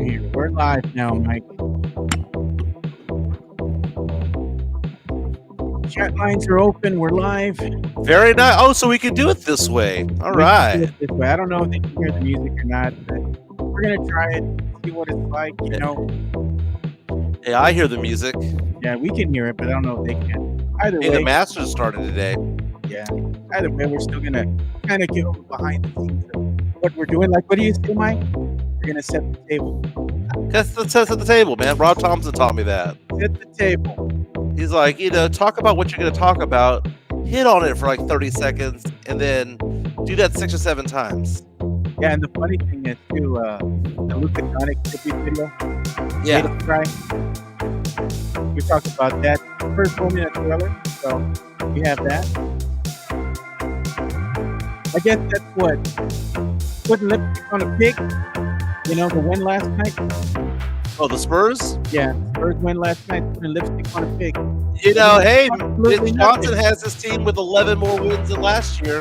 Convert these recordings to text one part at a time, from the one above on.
here. We're live now, Mike. Chat lines are open. We're live. Very nice. Oh, so we can do it this way. All We can do right. it this way. I don't know if they can hear the music or not, but we're gonna try it. See what it's like. You know. Hey, I hear the music. Yeah, we can hear it, but I don't know if they can. Either Hey, way, the Masters started today. yeah. Either way, we're still gonna kind of get over behind the scenes of what we're doing. Like, what do you say, Mike? We're gonna set the table. Let's set the table, man. Rob Thompson taught me that. Set the table. He's like, talk about what you're going to talk about, hit on it for like 30 seconds, and then do that 6 or 7 times. Yeah, and the funny thing is too, the Luka Doncic tribute video. Yeah. Right. We talked about that first moment at Triller, so we have that. I guess that's what putting lipstick on a pig. You know, the win last night. Oh, the Spurs? Yeah, Spurs win last night, putting lipstick on a pig. Hey, Absolutely Mitch nothing. Johnson has his team with 11 more wins than last year.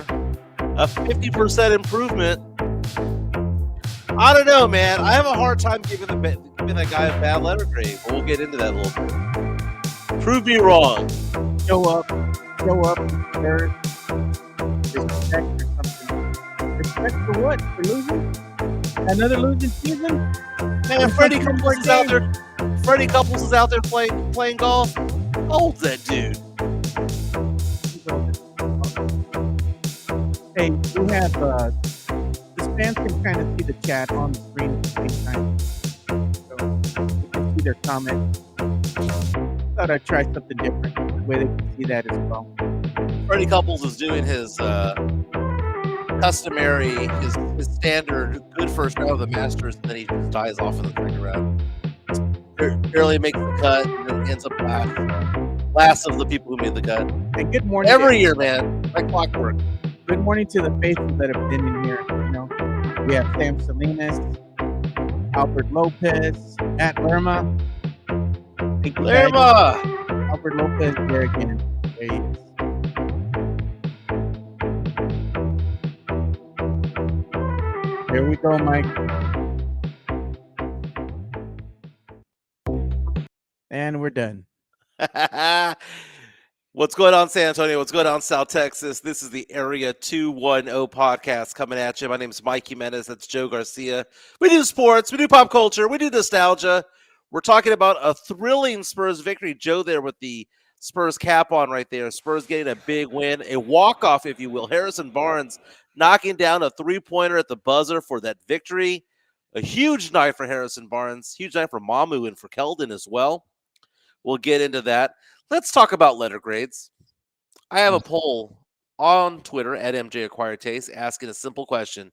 A 50% improvement. I don't know, man. I have a hard time giving that guy a bad letter grade, but we'll get into that a little bit. Prove me wrong. Show up, Spurs. Respect or something. Respect for what? For losing? Another losing season? Man, Freddie Couples is out there. Freddie Couples is out there playing golf. Hold that dude. Hey, we have the fans can kind of see the chat on the screen at the same time, so you can see their comments. Thought I'd try something different, the way they can see that as well. Freddie Couples is doing his customary, his standard good first round of the Masters, and then he just dies off in the second round. Barely makes the cut, and then ends up last of the people who made the cut. And good morning every year, man, like clockwork. Good morning to the faithful that have been in here. You know, we have Sam Salinas, Albert Lopez, Matt Lerma. Lerma! Albert Lopez there again. There he is. Here we go, Mike. And we're done. What's going on, San Antonio? What's going on, South Texas? This is the Area 210 podcast coming at you. My name is Mike Jimenez. That's Joe Garcia. We do sports. We do pop culture. We do nostalgia. We're talking about a thrilling Spurs victory. Joe there with the Spurs cap on right there. Spurs getting a big win, a walk-off, if you will. Harrison Barnes knocking down a three-pointer at the buzzer for that victory. A huge night for Harrison Barnes. Huge night for Mamu and for Keldon as well. We'll get into that. Let's talk about letter grades. I have a poll on Twitter at MJ Acquired Taste asking a simple question.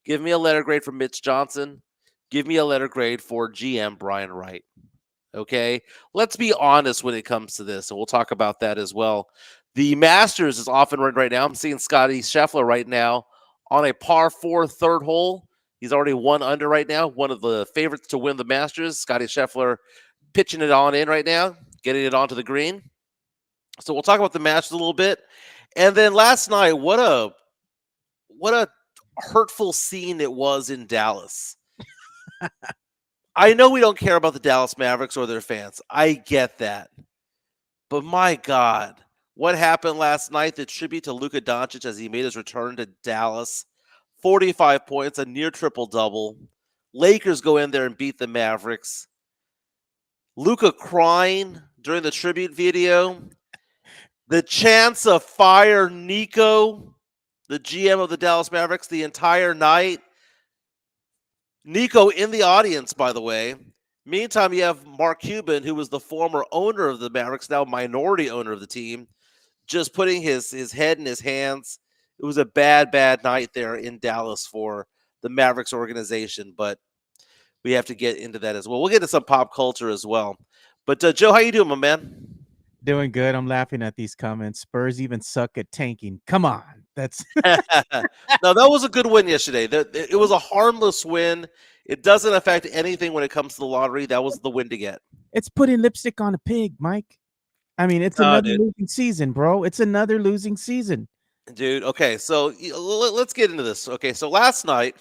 Give me a letter grade for Mitch Johnson. Give me a letter grade for GM Brian Wright. Okay? Let's be honest when it comes to this, and we'll talk about that as well. The Masters is off and running right now. I'm seeing Scotty Scheffler right now on a par 4 third hole. He's already 1 under right now. One of the favorites to win the Masters. Scotty Scheffler pitching it on in right now, getting it onto the green. So we'll talk about the Masters a little bit. And then last night, what a hurtful scene it was in Dallas. I know we don't care about the Dallas Mavericks or their fans. I get that. But my God, what happened last night? The tribute to Luka Doncic as he made his return to Dallas. 45 points, a near triple-double. Lakers go in there and beat the Mavericks. Luka crying during the tribute video. The chance of fire Nico, the GM of the Dallas Mavericks, the entire night. Nico in the audience, by the way. Meantime, you have Mark Cuban, who was the former owner of the Mavericks, now minority owner of the team, just putting his head in his hands. It was a bad, bad night there in Dallas for the Mavericks organization, but we have to get into that as well. We'll get into some pop culture as well. But, Joe, how you doing, my man? Doing good. I'm laughing at these comments. Spurs even suck at tanking. Come on. That's No, that was a good win yesterday. It was a harmless win. It doesn't affect anything when it comes to the lottery. That was the win to get. It's putting lipstick on a pig, Mike. I mean, it's another losing season, bro. It's another losing season. Dude, okay, so let's get into this. Okay, so last night,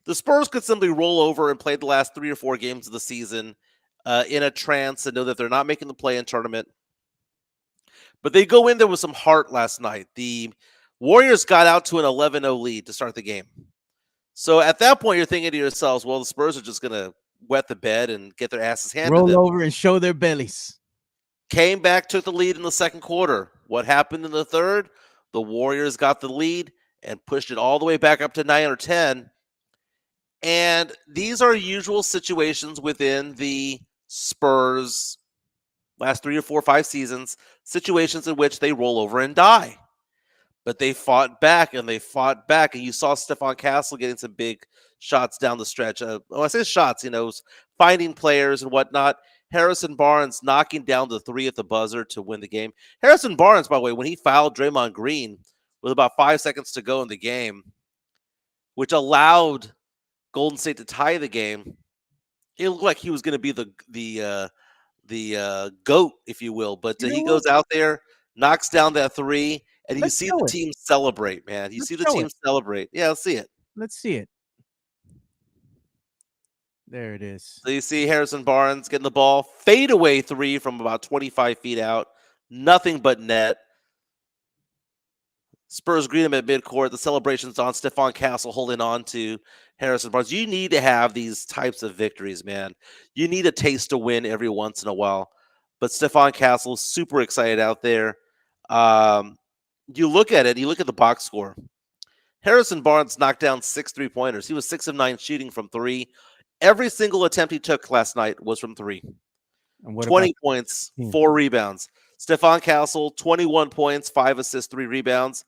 The Spurs could simply roll over and play the last 3 or 4 games of the season in a trance and know that they're not making the play-in tournament. But they go in there with some heart last night. The Warriors got out to an 11-0 lead to start the game. So at that point, you're thinking to yourselves, well, the Spurs are just going to wet the bed and get their asses handed to them. Roll over and show their bellies. Came back, took the lead in the second quarter. What happened in the third? The Warriors got the lead and pushed it all the way back up to 9 or 10. And these are usual situations within the Spurs last 3 or 4 or 5 seasons, situations in which they roll over and die. But they fought back and they fought back. And you saw Stephon Castle getting some big shots down the stretch. I say shots, finding players and whatnot. Harrison Barnes knocking down the 3 at the buzzer to win the game. Harrison Barnes, by the way, when he fouled Draymond Green with about 5 seconds to go in the game, which allowed Golden State to tie the game, it looked like he was going to be the GOAT, if you will. But he goes out there, knocks down that 3, and you see the team celebrate, man. You see the team celebrate. Yeah, let's see it. Let's see it. There it is. So you see Harrison Barnes getting the ball, fadeaway 3 from about 25 feet out, nothing but net. Spurs greet him at midcourt. The celebration's on. Stephon Castle holding on to Harrison Barnes. You need to have these types of victories, man. You need a taste to win every once in a while. But Stephon Castle, super excited out there. You look at it, you look at the box score. Harrison Barnes knocked down 6 3-pointers. He was 6 of 9 shooting from 3. Every single attempt he took last night was from 3. 20 points, 4 rebounds. Stephon Castle, 21 points, 5 assists, 3 rebounds.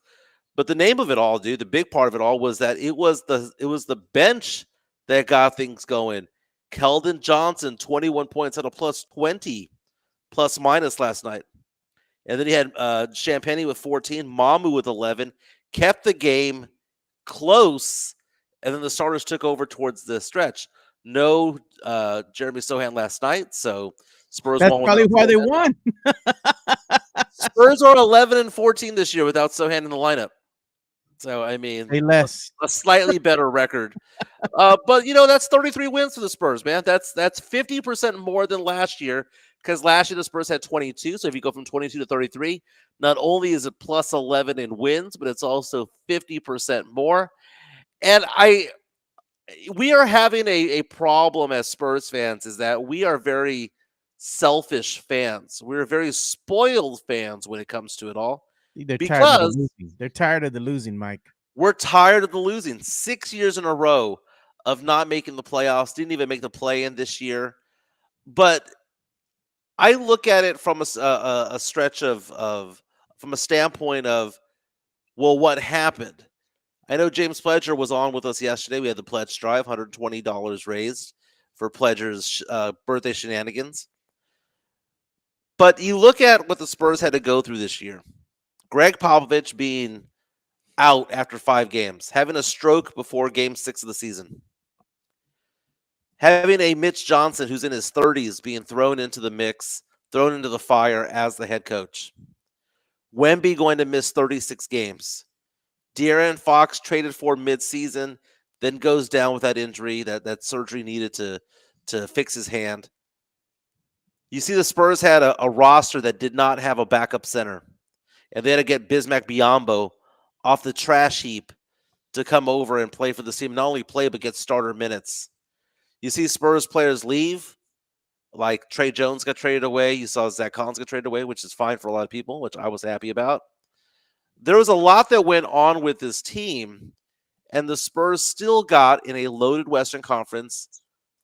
But the name of it all, dude, the big part of it all was that it was the bench that got things going. Keldon Johnson, 21 points, had a plus 20 plus minus last night. And then he had Champagnie with 14, Mamu with 11, kept the game close, and then the starters took over towards the stretch. No Jeremy Sohan last night, so Spurs That's won. Probably why they won. Spurs are 11-14 this year without Sohan in the lineup. So, I mean, a slightly better record. But, that's 33 wins for the Spurs, man. That's 50% more than last year, because last year the Spurs had 22. So if you go from 22 to 33, not only is it plus 11 in wins, but it's also 50% more. And we are having a problem as Spurs fans, is that we are very selfish fans. We're very spoiled fans when it comes to it all. They're tired of the losing, Mike. We're tired of the losing. 6 years in a row of not making the playoffs. Didn't even make the play-in this year. But I look at it from a stretch from a standpoint of, well, what happened? I know James Pledger was on with us yesterday. We had the pledge drive, $120 raised for Pledger's birthday shenanigans. But you look at what the Spurs had to go through this year. Greg Popovich being out after 5 games, having a stroke before game 6 of the season, having a Mitch Johnson who's in his 30s being thrown into the mix, thrown into the fire as the head coach. Wemby going to miss 36 games. De'Aaron Fox traded for midseason, then goes down with that injury, that surgery needed to fix his hand. You see the Spurs had a roster that did not have a backup center. And they had to get Bismack Biyombo off the trash heap to come over and play for the team. Not only play, but get starter minutes. You see Spurs players leave, like Trey Jones got traded away. You saw Zach Collins get traded away, which is fine for a lot of people, which I was happy about. There was a lot that went on with this team, and the Spurs still got, in a loaded Western Conference,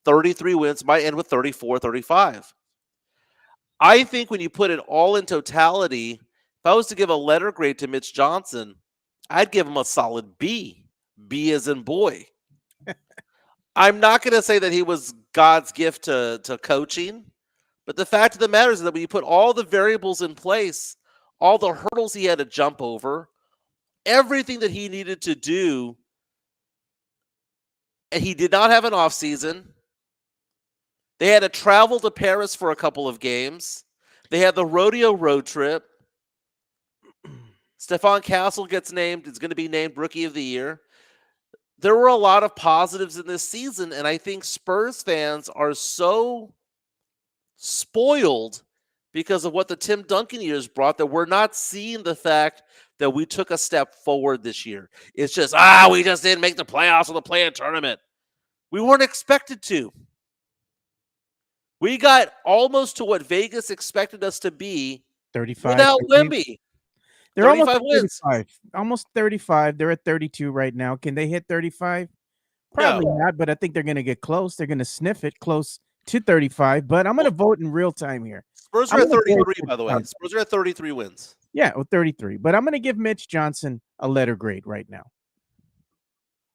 33 wins, might end with 34, 35. I think when you put it all in totality, if I was to give a letter grade to Mitch Johnson, I'd give him a solid B. B as in boy. I'm not going to say that he was God's gift to coaching, but the fact of the matter is that when you put all the variables in place, all the hurdles he had to jump over, everything that he needed to do, and he did not have an offseason. They had to travel to Paris for a couple of games. They had the rodeo road trip. Stephon Castle gets named. It's going to be named Rookie of the Year. there were a lot of positives in this season, and I think Spurs fans are so spoiled because of what the Tim Duncan years brought that we're not seeing the fact that we took a step forward this year. It's just, we just didn't make the playoffs or the play-in tournament. We weren't expected to. We got almost to what Vegas expected us to be 35. without maybe. Wemby. They're almost 35 wins. 35. Almost 35. They're at 32 right now. Can they hit 35? No. Probably not, but I think they're going to get close. They're going to sniff it close to 35, but I'm going to vote in real time here. Spurs I'm are at gonna vote 33, for by the way. Johnson. Spurs are at 33 wins. Yeah, 33. But I'm going to give Mitch Johnson a letter grade right now.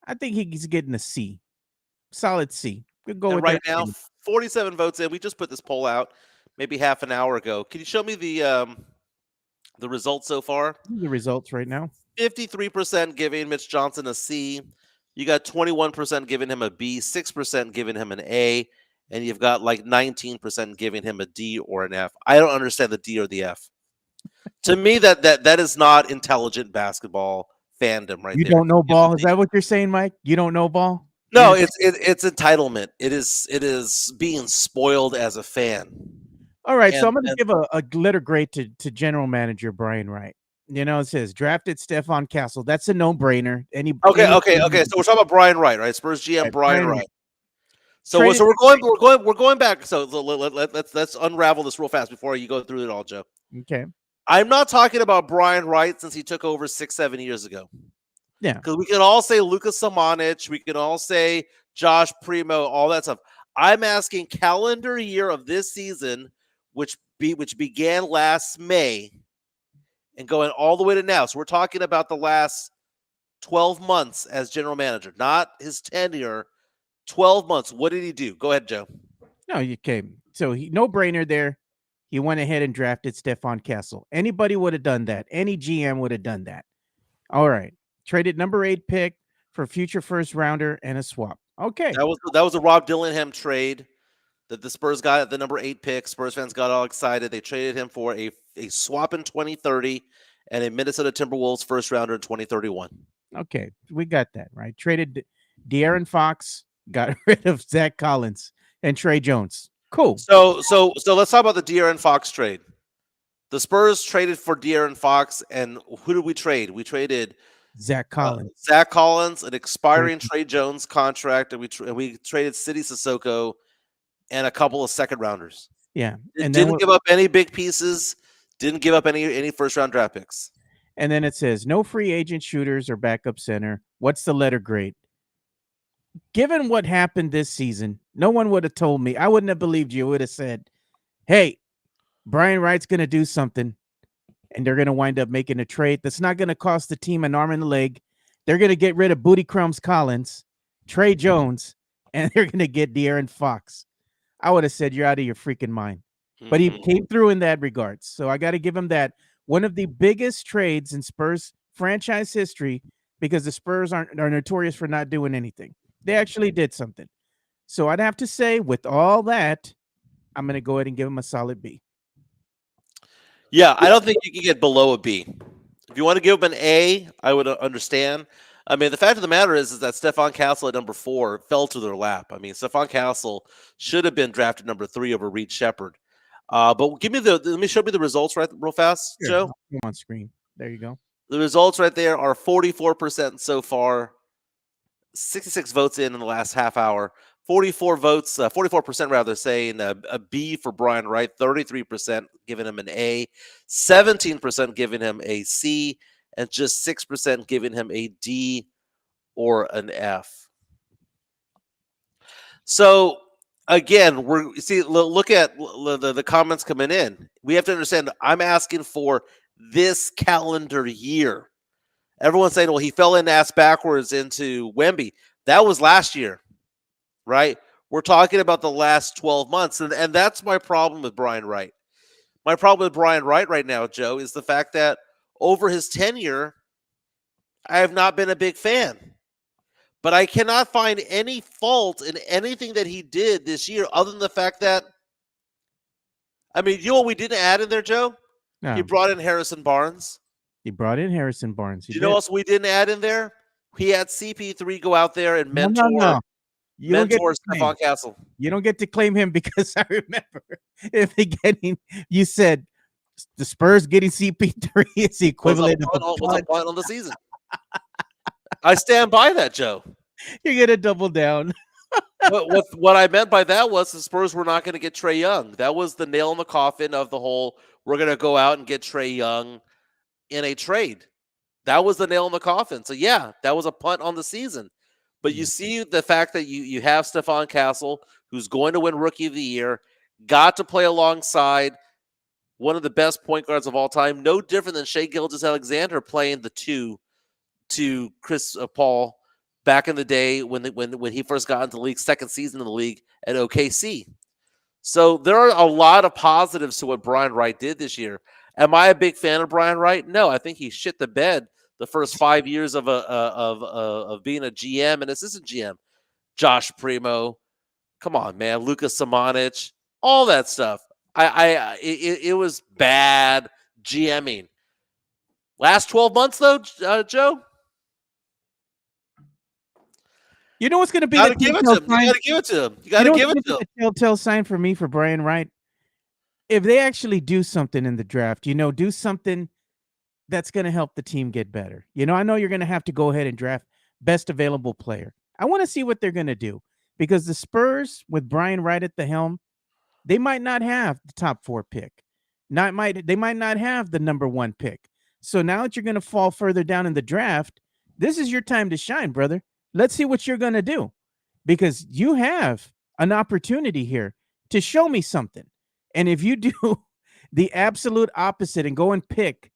I think he's getting a C. Solid C. We'll go And with right that. now, 47 votes in. We just put this poll out maybe half an hour ago. Can you show me the results so far? The results right now. 53% giving Mitch Johnson a C. You got 21% giving him a B, 6% giving him an A, and you've got like 19% giving him a D or an F. I don't understand the D or the F. To me, that is not intelligent basketball fandom right You there. don't know ball? Is that what you're saying, Mike? You don't know ball? No, it's entitlement. It is being spoiled as a fan. All right, so I'm going to give a letter grade to general manager Brian Wright. You know, it says drafted Stephon Castle. That's a no-brainer. Okay. So we're talking about Brian Wright, right? Spurs GM Right, Brian Wright. Wright. So we're going back. So let's unravel this real fast before you go through it all, Joe. Okay. I'm not talking about Brian Wright since he took over 6-7 years ago. Yeah. Because we can all say Lucas Samanic, we can all say Josh Primo, all that stuff. I'm asking calendar year of this season, which began last May and going all the way to now. So we're talking about the last 12 months as general manager, not his tenure. 12 months. What did he do? Go ahead, Joe. No, you came. So no-brainer there. He went ahead and drafted Stephon Castle. Anybody would have done that. Any GM would have done that. All right. Traded number 8 pick for future first rounder and a swap. Okay. That was a Rob Dillingham trade that the Spurs got at the number 8 pick. Spurs fans got all excited. They traded him for a swap in 2030 and a Minnesota Timberwolves first rounder in 2031. Okay. We got that, right? Traded De'Aaron Fox, got rid of Zach Collins and Trey Jones. Cool. So let's talk about the De'Aaron Fox trade. The Spurs traded for De'Aaron Fox, and who did we trade? We traded Zach Collins, an expiring Trey Jones contract, and we traded City Sissoko and a couple of second rounders. Yeah, and didn't give up any big pieces. Didn't give up any first round draft picks. And then it says no free agent shooters or backup center. What's the letter grade? Given what happened this season, no one would have told me. I wouldn't have believed you. Would have said, "Hey, Brian Wright's going to do something, and they're going to wind up making a trade that's not going to cost the team an arm and a leg. They're going to get rid of Booty Crumbs Collins, Trey Jones, and they're going to get De'Aaron Fox." I would have said, "You're out of your freaking mind." But he came through in that regards. So I got to give him that. One of the biggest trades in Spurs franchise history, because the Spurs are notorious for not doing anything. They actually did something. So I'd have to say, with all that, I'm going to go ahead and give him a solid B. Yeah, I don't think you can get below a B. If you want to give him an A, I would understand. I mean, the fact of the matter is that Stephon Castle at number 4 fell to their lap. I mean, Stephon Castle should have been drafted number 3 over Reed Shepherd. But let me show me the results real fast, Sure. Joe. On screen. There you go. The results right there are 44% so far. 66 votes in the last half hour. 44% rather, saying a B for Brian Wright. 33% giving him an A. 17% giving him a C, and just 6% giving him a D or an F. So again, look at the comments coming in. We have to understand, I'm asking for this calendar year. Everyone's saying, well, he fell in ass backwards into Wemby. That was last year, right? We're talking about the last 12 months, and that's my problem with Brian Wright. My problem with Brian Wright right now, Joe, is the fact that over his tenure, I have not been a big fan. But I cannot find any fault in anything that he did this year other than the fact that, I mean, you know what we didn't add in there, Joe? No. He brought in Harrison Barnes. He brought in Harrison Barnes. Do you know what else we didn't add in there? He had CP3 go out there and No, no, mentor no. You don't get to claim. Stephon Castle. You don't get to claim him because I remember if they getting. You said the Spurs getting CP3 is the equivalent of a Was a punt. punt on the season. I stand by that, Joe. You're gonna double down. What I meant by that was the Spurs were not going to get Trae Young. That was the nail in the coffin of the whole. We're going to go out and get Trae Young in a trade. That was the nail in the coffin. So yeah, that was a punt on the season. But you see the fact that you have Stephon Castle, who's going to win Rookie of the Year, got to play alongside one of the best point guards of all time. No different than Shai Gilgeous-Alexander playing the 2 to Chris Paul back in the day when he first got into the league, second season in the league at OKC. So there are a lot of positives to what Brian Wright did this year. Am I a big fan of Brian Wright? No, I think he shit the bed the first 5 years of being a GM and assistant GM. Josh Primo, come on, man, Luka Samanic, all that stuff. It was bad GMing. Last 12 months though, Joe. You know what's going to be the telltale sign? You got to give it to him. You got to give it to him. The telltale sign for me for Brian Wright, if they actually do something in the draft, do something that's going to help the team get better. I know you're going to have to go ahead and draft best available player. I want to see what they're going to do because the Spurs with Brian Wright at the helm, they might not have the top 4 pick. They might not have the number 1 pick. So now that you're going to fall further down in the draft, this is your time to shine, brother. Let's see what you're going to do because you have an opportunity here to show me something. And if you do the absolute opposite and go and pick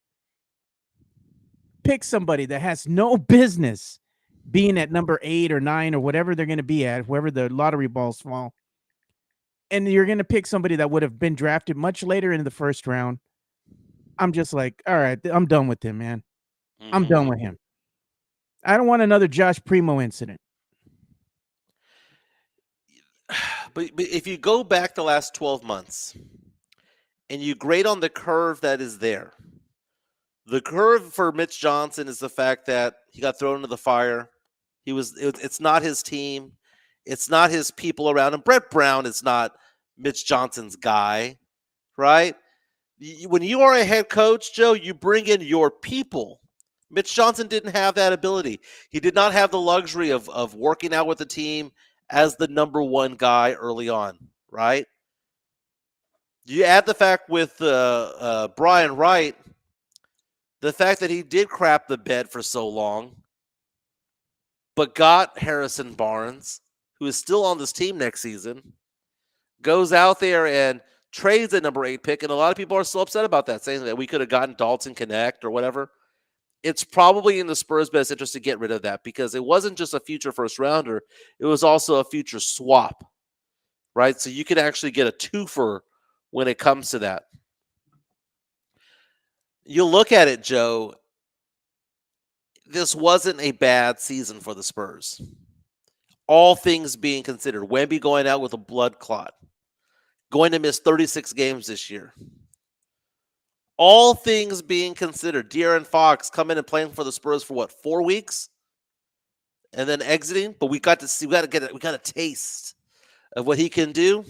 somebody that has no business being at number 8 or 9 or whatever they're going to be at, wherever the lottery balls fall, and you're going to pick somebody that would have been drafted much later in the first round, I'm just like, all right, I'm done with him, man. Mm-hmm. I'm done with him. I don't want another Josh Primo incident. But if you go back the last 12 months and you grade on the curve that is there, the curve for Mitch Johnson is the fact that he got thrown into the fire. It's not his team. It's not his people around him. Brett Brown is not Mitch Johnson's guy, right? When you are a head coach, Joe, you bring in your people. Mitch Johnson didn't have that ability. He did not have the luxury of working out with the team as the number 1 guy early on, right? You add the fact with Brian Wright, the fact that he did crap the bed for so long, but got Harrison Barnes, who is still on this team next season, goes out there and trades a number 8 pick, and a lot of people are still upset about that, saying that we could have gotten Dalton Connect or whatever. It's probably in the Spurs' best interest to get rid of that because it wasn't just a future first rounder. It was also a future swap, right? So you could actually get a twofer when it comes to that. You look at it, Joe, this wasn't a bad season for the Spurs. All things being considered, Wemby going out with a blood clot, going to miss 36 games this year. All things being considered, De'Aaron Fox coming and playing for the Spurs for 4 weeks, and then exiting. But we got a taste of what he can do.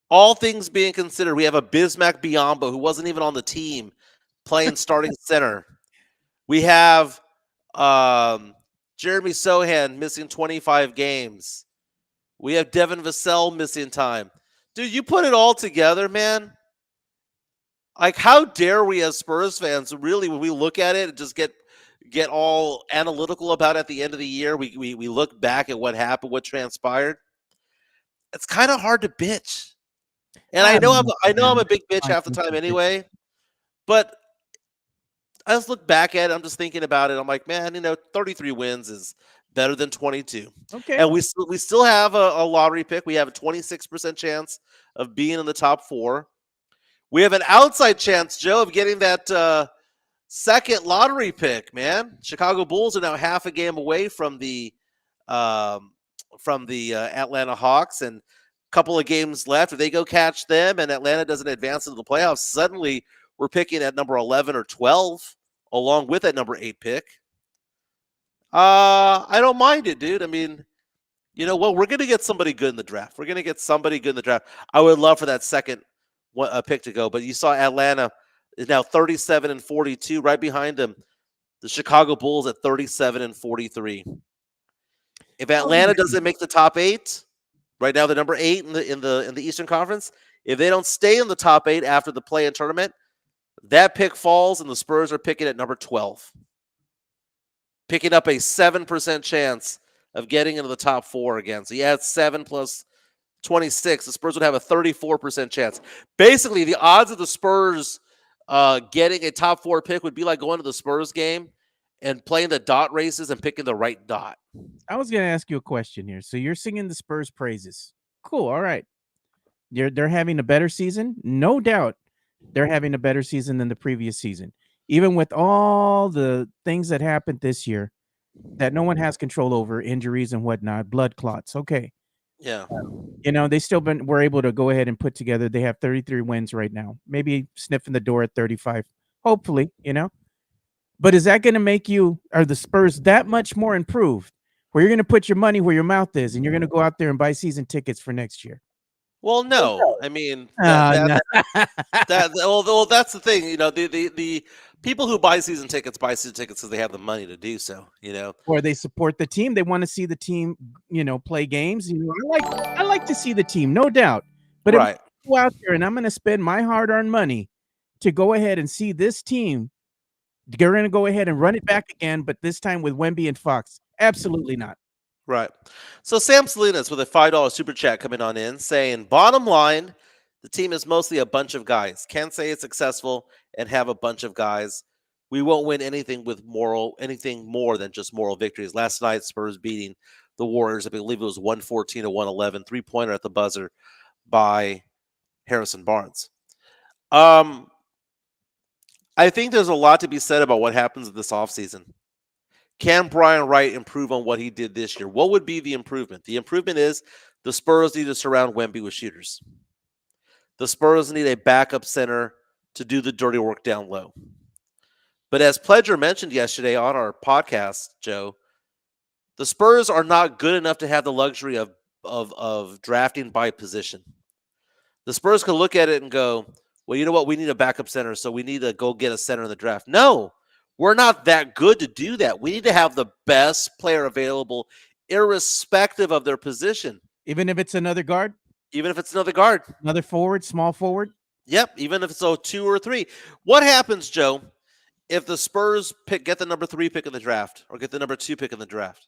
All things being considered, we have a Bismack Biyombo who wasn't even on the team playing starting center. We have Jeremy Sohan missing 25 games. We have Devin Vassell missing time. Dude, you put it all together, man. Like, how dare we as Spurs fans, really, when we look at it and just get all analytical about it at the end of the year, we look back at what happened, what transpired. It's kind of hard to bitch. And I know I'm a big bitch half the time anyway, but I just look back at it, I'm just thinking about it. I'm like, man, 33 wins is better than 22. Okay. And we still have a lottery pick. We have a 26% chance of being in the top 4. We have an outside chance, Joe, of getting that second lottery pick, man. Chicago Bulls are now half a game away from the Atlanta Hawks, and a couple of games left. If they go catch them and Atlanta doesn't advance into the playoffs, suddenly we're picking at number 11 or 12 along with that number 8 pick. I don't mind it, dude. I mean, you know what? We're going to get somebody good in the draft. We're going to get somebody good in the draft. I would love for that second pick to go, but you saw Atlanta is now 37-42, right behind them. The Chicago Bulls at 37-43. If I was gonna Atlanta ask doesn't make the top 8, right now they're number 8 in the Eastern Conference. If they don't stay in the top 8 after the play-in tournament, that pick falls and the Spurs are picking at number 12, picking up a 7% chance of getting into the top 4 again. So you add 7 plus 26, the Spurs would have a 34% chance. Basically, the odds of the Spurs getting a top 4 pick would be like going to the Spurs game and playing the dot races and picking the right dot. I was gonna ask you a question here. So you're singing the Spurs praises. Cool. All right. They're having a better season, no doubt. They're having a better season than the previous season, even with all the things that happened this year that no one has control over, injuries and whatnot, blood clots. Okay, Yeah. they still were able to go ahead and put together. They have 33 wins right now, maybe sniffing the door at 35. Hopefully. But is that going to make you are the Spurs that much more improved? Where you're going to put your money where your mouth is, and you're going to go out there and buy season tickets for next year? Well, no. I mean No. well, that's the thing. The people who buy season tickets because they have the money to do so. Or they support the team. They want to see the team, play games. I like to see the team, no doubt. But if I Right. go out there and I'm going to spend my hard-earned money to go ahead and see this team, they're going to go ahead and run it back again, but this time with Wemby and Fox. Absolutely not. Right. So Sam Salinas with a $5 super chat coming on in saying, bottom line, the team is mostly a bunch of guys. Can't say it's successful and have a bunch of guys. We won't win anything more than just moral victories. Last night, Spurs beating the Warriors. I believe it was 114 to 111, 3-pointer at the buzzer by Harrison Barnes. I think there's a lot to be said about what happens this offseason. Can Brian Wright improve on what he did this year? What would be the improvement? The improvement is the Spurs need to surround Wemby with shooters. The Spurs need a backup center to do the dirty work down low. But as Pledger mentioned yesterday on our podcast, Joe, the Spurs are not good enough to have the luxury of drafting by position. The Spurs could look at it and go, well, you know what? We need a backup center, so we need to go get a center in the draft. No, we're not that good to do that. We need to have the best player available, irrespective of their position. Even if it's another guard? Even if it's another guard. Another forward, small forward? Yep, even if it's 2 or 3. What happens, Joe, if the Spurs get the number 3 pick in the draft or get the number 2 pick in the draft?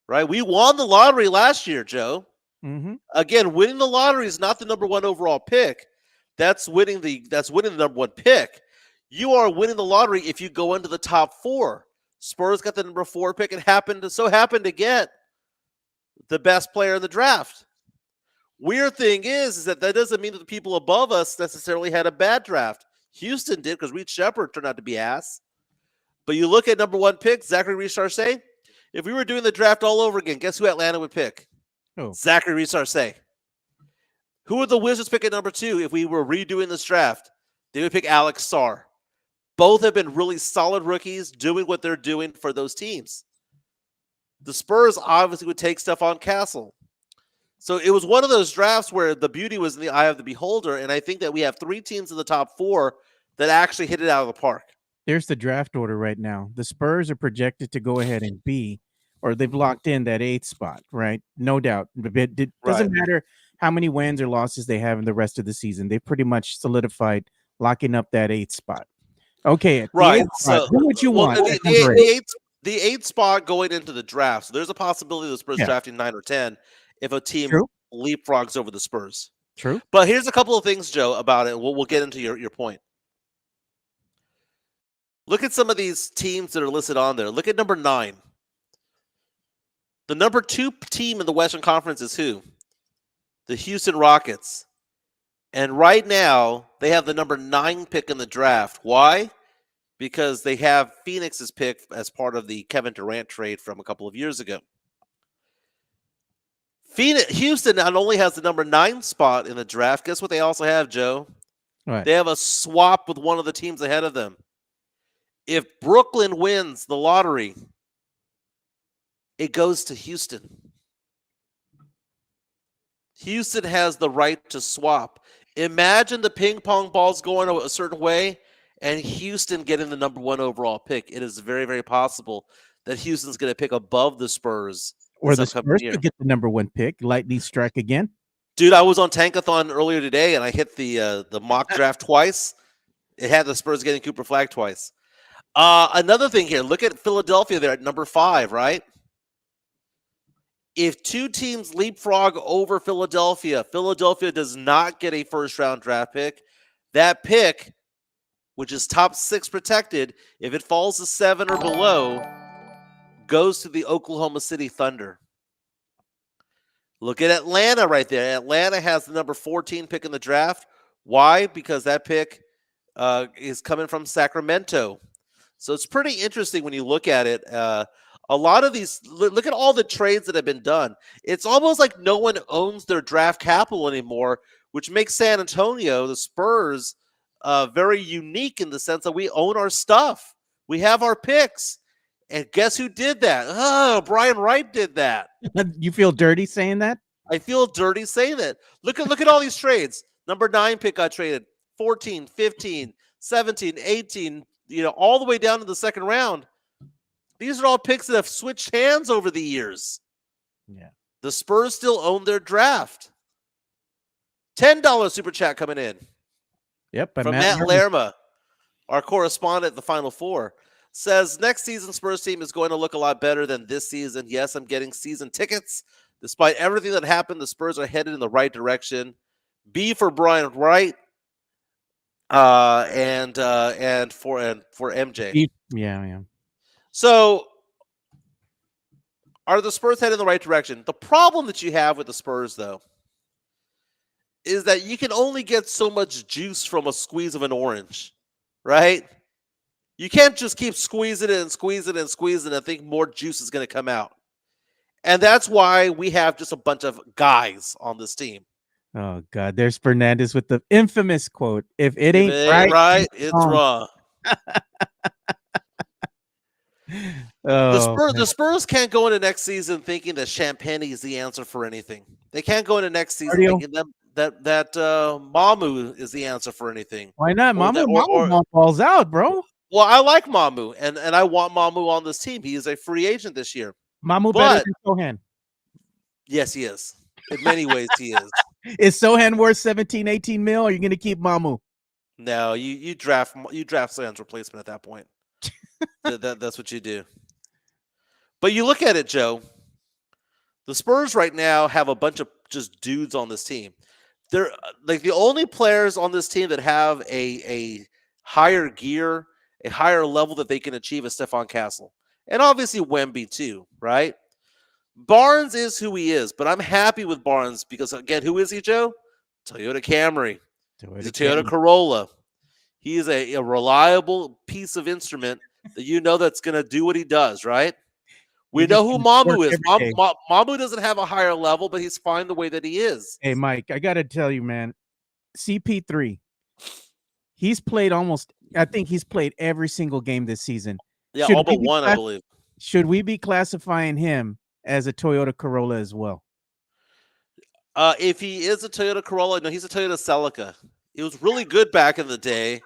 Right? We won the lottery last year, Joe. Mm-hmm. Again, winning the lottery is not the number 1 overall pick. That's winning the number 1 pick. You are winning the lottery if you go into the top 4. Spurs got the number 4 pick and happened to get the best player in the draft. Weird thing is that doesn't mean that the people above us necessarily had a bad draft. Houston did because Reed Shepard turned out to be ass. But you look at number 1 pick, Zachary Reed-Sarcey. If we were doing the draft all over again, guess who Atlanta would pick? Oh. Zachary Reed-Sarcey. Who would the Wizards pick at number 2 if we were redoing this draft? They would pick Alex Sarr. Both have been really solid rookies doing what they're doing for those teams. The Spurs obviously would take Stephon Castle. So it was one of those drafts where the beauty was in the eye of the beholder, and I think that we have 3 teams in the top 4 that actually hit it out of the park. There's the draft order right now. The Spurs are projected to go ahead and be, or they've locked in that 8th spot, right? No doubt. It doesn't matter how many wins or losses they have in the rest of the season. They've pretty much solidified locking up that 8th spot. Okay, right. So who would you want? The 8th spot going into the draft. So there's a possibility the Spurs drafting 9 or 10 if a team leapfrogs over the Spurs. True. But here's a couple of things, Joe, about it. We'll get into your point. Look at some of these teams that are listed on there. Look at number 9. The number 2 team in the Western Conference is who? The Houston Rockets. And right now, they have the number 9 pick in the draft. Why? Because they have Phoenix's pick as part of the Kevin Durant trade from a couple of years ago. Houston not only has the number 9 spot in the draft, guess what they also have, Joe? Right. They have a swap with one of the teams ahead of them. If Brooklyn wins the lottery, It goes to Houston. Houston has the right to swap. Imagine the ping pong balls going a certain way and Houston getting the number 1 overall pick. It is very, very possible that Houston's going to pick above the Spurs Or this the upcoming Spurs year. could get the number 1 pick. Lightning strike again. Dude, I was on Tankathon earlier today and I hit the mock draft twice. It had the Spurs getting Cooper Flag twice. Another thing here, look at Philadelphia there at number 5, right? If 2 teams leapfrog over Philadelphia, Philadelphia does not get a first-round draft pick. That pick, which is top 6 protected, if it falls to 7 or below, goes to the Oklahoma City Thunder. Look at Atlanta right there. Atlanta has the number 14 pick in the draft. Why? Because that pick is coming from Sacramento. So it's pretty interesting when you look at it. A lot of these, look at all the trades that have been done. It's almost like no one owns their draft capital anymore, which makes San Antonio, the Spurs, very unique in the sense that we own our stuff. We have our picks. And guess who did that? Oh, Brian Wright did that. You feel dirty saying that? I feel dirty saying that. Look at all these trades. Number 9 pick got traded. 14, 15, 17, 18, all the way down to the second round. These are all picks that have switched hands over the years. Yeah. The Spurs still own their draft. $10 super chat coming in. Yep. From Matt Lerma, our correspondent at the Final Four, says next season Spurs team is going to look a lot better than this season. Yes, I'm getting season tickets. Despite everything that happened, the Spurs are headed in the right direction. B for Brian Wright. And for MJ. Yeah. So, are the Spurs headed in the right direction? The problem that you have with the Spurs, though, is that you can only get so much juice from a squeeze of an orange, right? You can't just keep squeezing it and squeezing it and squeezing it and think more juice is going to come out. And that's why we have just a bunch of guys on this team. Oh, God. There's Fernandez with the infamous quote, if it ain't right, it's wrong. The Spurs can't go into next season thinking that Champagne is the answer for anything. They can't go into next season thinking that Mamu is the answer for anything. Why not? Mamu falls out, bro. Well, I like Mamu, and I want Mamu on this team. He is a free agent this year. Mamu better than Sohan. Yes, he is. In many ways, he is. Is Sohan worth 17, 18 mil? Or are you going to keep Mamu? No, you draft Sohan's replacement at that point. That's what you do. But you look at it, Joe. The Spurs right now have a bunch of just dudes on this team. They're like the only players on this team that have a higher gear, a higher level that they can achieve is Stephon Castle. And obviously Wemby too, right? Barnes is who he is, but I'm happy with Barnes because, again, who is he, Joe? Toyota Camry. He's a Toyota Corolla. He is a reliable piece of instrument that that's going to do what he does, right? We know who Mamu is. Mamu doesn't have a higher level, but he's fine the way that he is. Hey, Mike, I got to tell you, man, CP3, he's played I think he's played every single game this season. Yeah, all but one, I believe. Should we be classifying him as a Toyota Corolla as well? If he is a Toyota Corolla, no, he's a Toyota Celica. It was really good back in the day.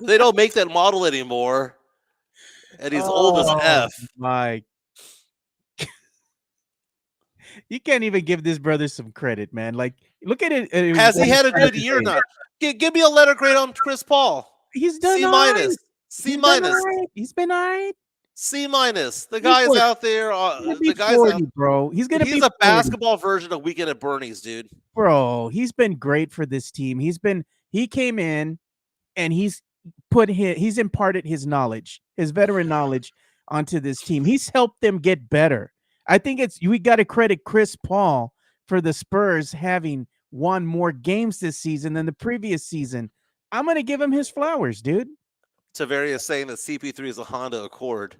They don't make that model anymore. And he's old as F. Mike. You can't even give this brother some credit, man. Like, look at it. Has he had a good year or not? Give me a letter grade on Chris Paul. He's done C minus. He's been all right. C minus. The guy's out there. The guy's 40, bro. He's a 40. Basketball version of Weekend at Bernie's, dude. Bro, he's been great for this team. He came in and he's imparted his knowledge, his veteran knowledge onto this team. He's helped them get better. I think we got to credit Chris Paul for the Spurs having won more games this season than the previous season. I'm going to give him his flowers, dude. Tavares saying that CP3 is a Honda Accord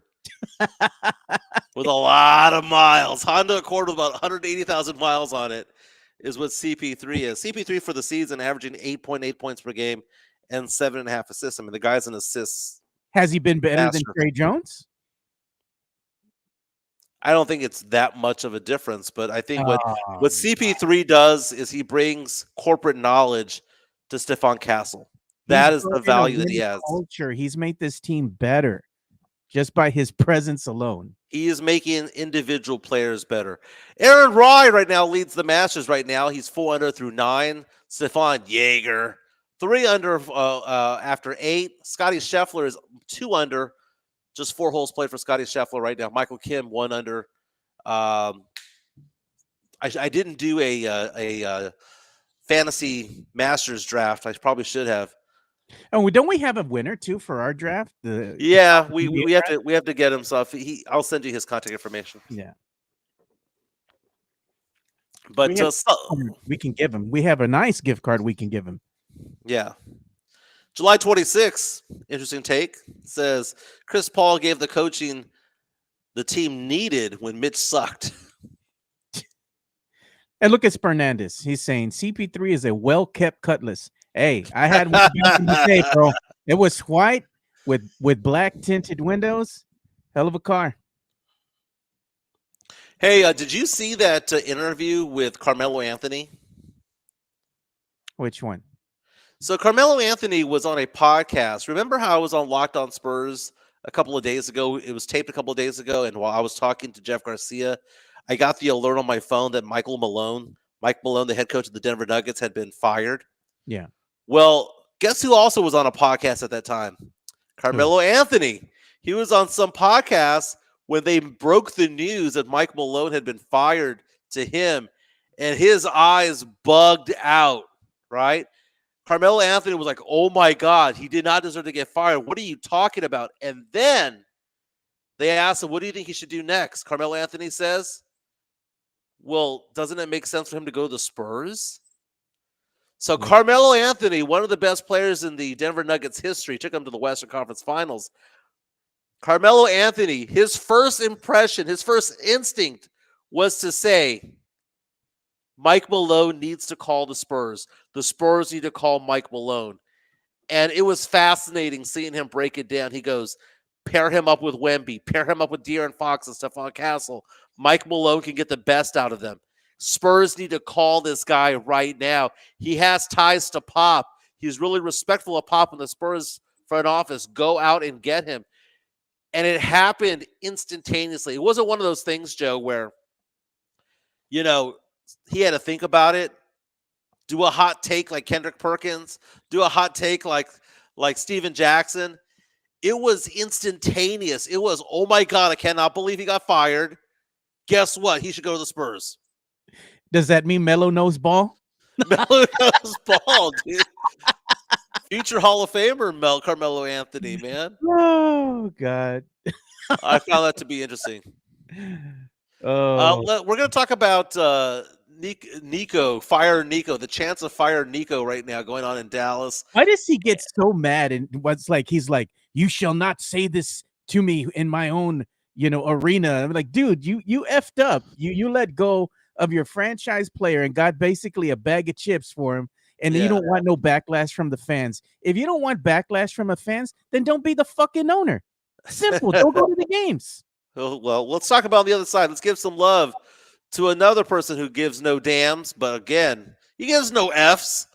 with a lot of miles. Honda Accord with about 180,000 miles on it is what CP3 is. CP3 for the season averaging 8.8 points per game and 7.5 assists. I mean, the guy's an assists. Has he been better than Trey Jones? I don't think it's that much of a difference, but I think what Oh, CP3 does is he brings corporate knowledge to Stephon Castle. he's That is brought the in a value that he winning has. culture. He's made this team better just by his presence alone. He is making individual players better. Aaron Rye right now leads the Masters right now. He's 4 under through 9. Stefan Jaeger, 3 under after 8. Scotty Scheffler is 2 under. Just 4 holes played for Scotty Scheffler right now. Michael Kim, 1 under. I didn't do a fantasy Masters draft. I probably should have. And don't we have a winner too for our draft? The Yeah, NBA we have to get him. So I'll send you his contact information. yeah. But We can give him. We have a nice gift card we can give him. Yeah. July 26th, interesting take, says Chris Paul gave the coaching the team needed when Mitch sucked. And look at Fernandez. He's saying CP3 is a well-kept cutlass. Hey, I had one back in the day, bro. It was white with black tinted windows. Hell of a car. Hey, did you see that interview with Carmelo Anthony? Which one? So Carmelo Anthony was on a podcast. Remember how I was on Locked On Spurs a couple of days ago? It was taped a couple of days ago, and while I was talking to Jeff Garcia, I got the alert on my phone that Mike Malone, the head coach of the Denver Nuggets, had been fired. Yeah. Well, guess who also was on a podcast at that time? Carmelo Anthony. He was on some podcast when they broke the news that Mike Malone had been fired to him, and his eyes bugged out, right? Carmelo Anthony was like, oh my God, he did not deserve to get fired. What are you talking about? And then they asked him, what do you think he should do next? Carmelo Anthony says, well, doesn't it make sense for him to go to the Spurs? So Carmelo Anthony, one of the best players in the Denver Nuggets history, took him to the Western Conference Finals. Carmelo Anthony, his first impression, his first instinct was to say, Mike Malone needs to call the Spurs. The Spurs need to call Mike Malone. And it was fascinating seeing him break it down. He goes, pair him up with Wemby, pair him up with De'Aaron Fox and Stephon Castle. Mike Malone can get the best out of them. Spurs need to call this guy right now. He has ties to Pop. He's really respectful of Pop in the Spurs front office. Go out and get him. And it happened instantaneously. It wasn't one of those things, Joe, where, you know, he had to think about it, do a hot take like Kendrick Perkins, do a hot take like Steven Jackson. It was instantaneous. It was, oh my God, I cannot believe he got fired. Guess what? He should go to the Spurs. Does that mean Melo knows ball? Melo knows ball, dude. Future Hall of Famer Carmelo Anthony, man. Oh, God. I found that to be interesting. Oh. We're going to talk about Nico, fire Nico, the chance of fire Nico right now going on in Dallas. Why does he get so mad? And what's like, he's like, you shall not say this to me in my own, arena. I'm like, dude, you effed up. You let go of your franchise player and got basically a bag of chips for him. And you don't want no backlash from the fans. If you don't want backlash from the fans, then don't be the fucking owner. Simple. Don't go to the games. Well, let's talk about the other side. Let's give some love to another person who gives no dams, but again, he gives no Fs,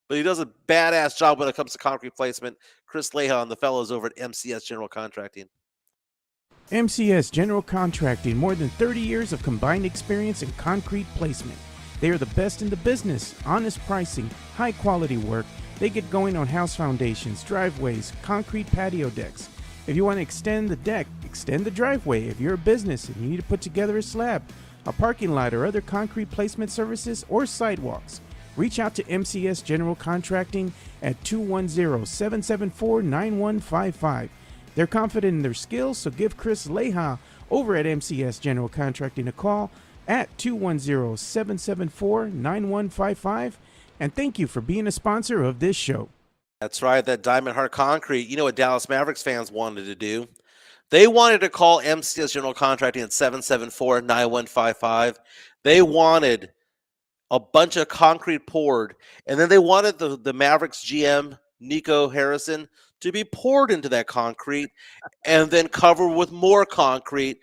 but he does a badass job when it comes to concrete placement. Chris Leha and the fellows over at MCS General Contracting. MCS General Contracting, more than 30 years of combined experience in concrete placement. They are the best in the business, honest pricing, high quality work. They get going on house foundations, driveways, concrete patio decks. If you want to extend the deck, extend the driveway. If you're a business and you need to put together a slab, a parking lot, or other concrete placement services or sidewalks, reach out to MCS General Contracting at 210-774-9155. They're confident in their skills, so give Chris Leha over at MCS General Contracting a call at 210-774-9155. And thank you for being a sponsor of this show. That's right, that Diamond Heart Concrete. You know what Dallas Mavericks fans wanted to do? They wanted to call MCS General Contracting at 774-9155. They wanted a bunch of concrete poured, and then they wanted the Mavericks GM, Nico Harrison, to be poured into that concrete and then covered with more concrete.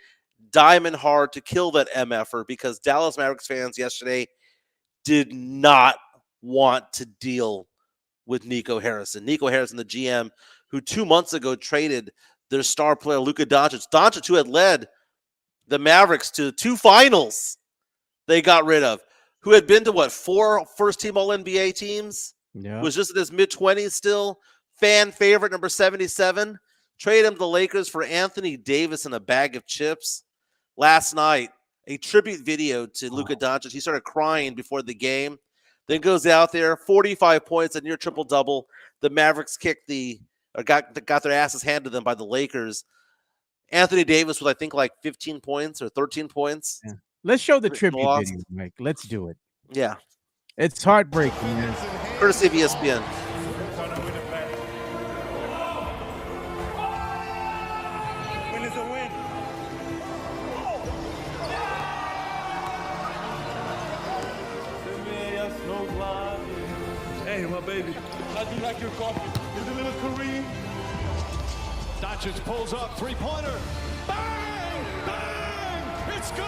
diamond hard to kill that MFer because Dallas Mavericks fans yesterday did not want to deal with Nico Harrison. Nico Harrison, the GM, who 2 months ago traded their star player, Luka Doncic. Doncic, who had led the Mavericks to 2 finals they got rid of, who had been to, 4 first-team All-NBA teams, was just in his mid-20s still, fan favorite number 77, traded him to the Lakers for Anthony Davis and a bag of chips. Last night, a tribute video to Luka Doncic. He started crying before the game. Then goes out there, 45 points, a near triple-double. The Mavericks got their asses handed to them by the Lakers. Anthony Davis with, I think, like 15 points or 13 points. Yeah. Let's show the tribute video, Mike. Let's do it. Yeah. It's heartbreaking, man. Courtesy of ESPN. Win is a win. Hey, my baby. How do you like your coffee? Is it a little Kareem? Doncic pulls up, three-pointer. Bang! Bang! It's good!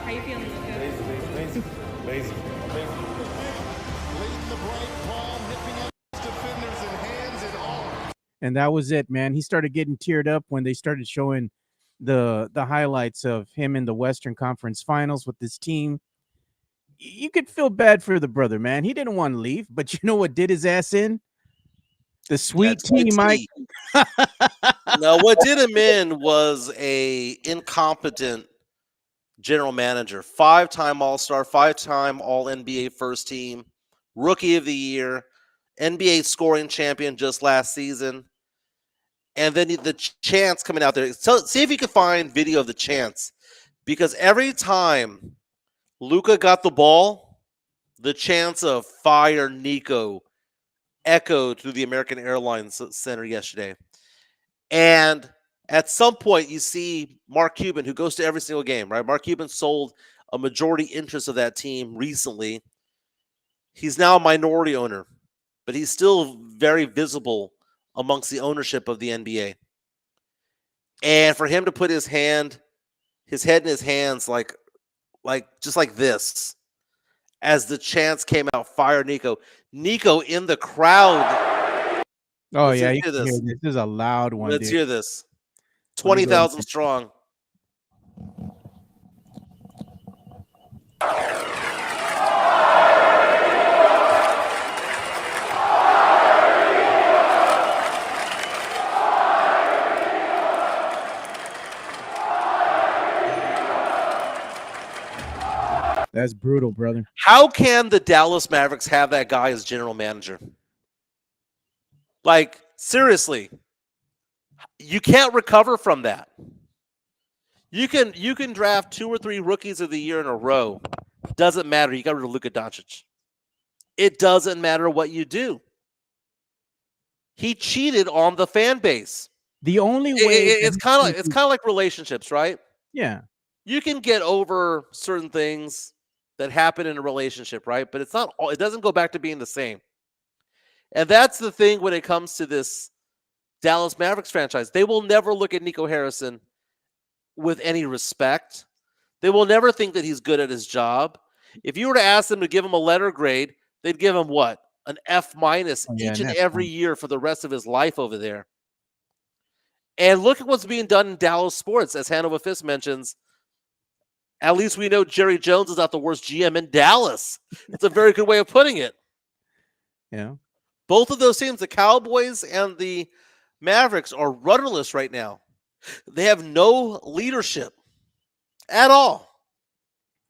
How you feeling, Luka? Lazy. Leading the break, palm hipping up defenders and hands and arms. And that was it, man. He started getting teared up when they started showing the highlights of him in the Western Conference Finals with this team. You could feel bad for the brother, man. He didn't want to leave, but you know what did his ass in? The sweet tea, Mike. No, what did him in was a incompetent general manager. 5-time All-Star, 5-time All-NBA first team, Rookie of the Year, NBA scoring champion just last season. And then the chants coming out there. So see if you can find video of the chants. Because every time Luka got the ball, the chants of "Fire Nico" echoed through the American Airlines Center yesterday. And at some point, you see Mark Cuban, who goes to every single game, right? Mark Cuban sold a majority interest of that team recently. He's now a minority owner, but he's still very visible amongst the ownership of the NBA. And for him to put his head in his hands like just like this, as the chants came out, "Fire Nico." Nico in the crowd. Oh, Let's yeah. hear this. This is a loud one. Let's dude. hear this. 20,000 strong. That's brutal, brother. How can the Dallas Mavericks have that guy as general manager? Like, seriously, you can't recover from that. You can draft 2 or 3 rookies of the year in a row. Doesn't matter. You got rid of Luka Doncic. It doesn't matter what you do. He cheated on the fan base. The only way It's kind of like relationships, right? Yeah. You can get over certain things that happen in a relationship, right? But it doesn't go back to being the same. And that's the thing when it comes to this Dallas Mavericks franchise. They will never look at Nico Harrison with any respect. They will never think that he's good at his job. If you were to ask them to give him a letter grade, they'd give him what? An F- each and every year for the rest of his life over there. And look at what's being done in Dallas sports. As Hannibal Fist mentions, at least we know Jerry Jones is not the worst GM in Dallas. It's a very good way of putting it. Yeah. Both of those teams, the Cowboys and the Mavericks, are rudderless right now. They have no leadership at all.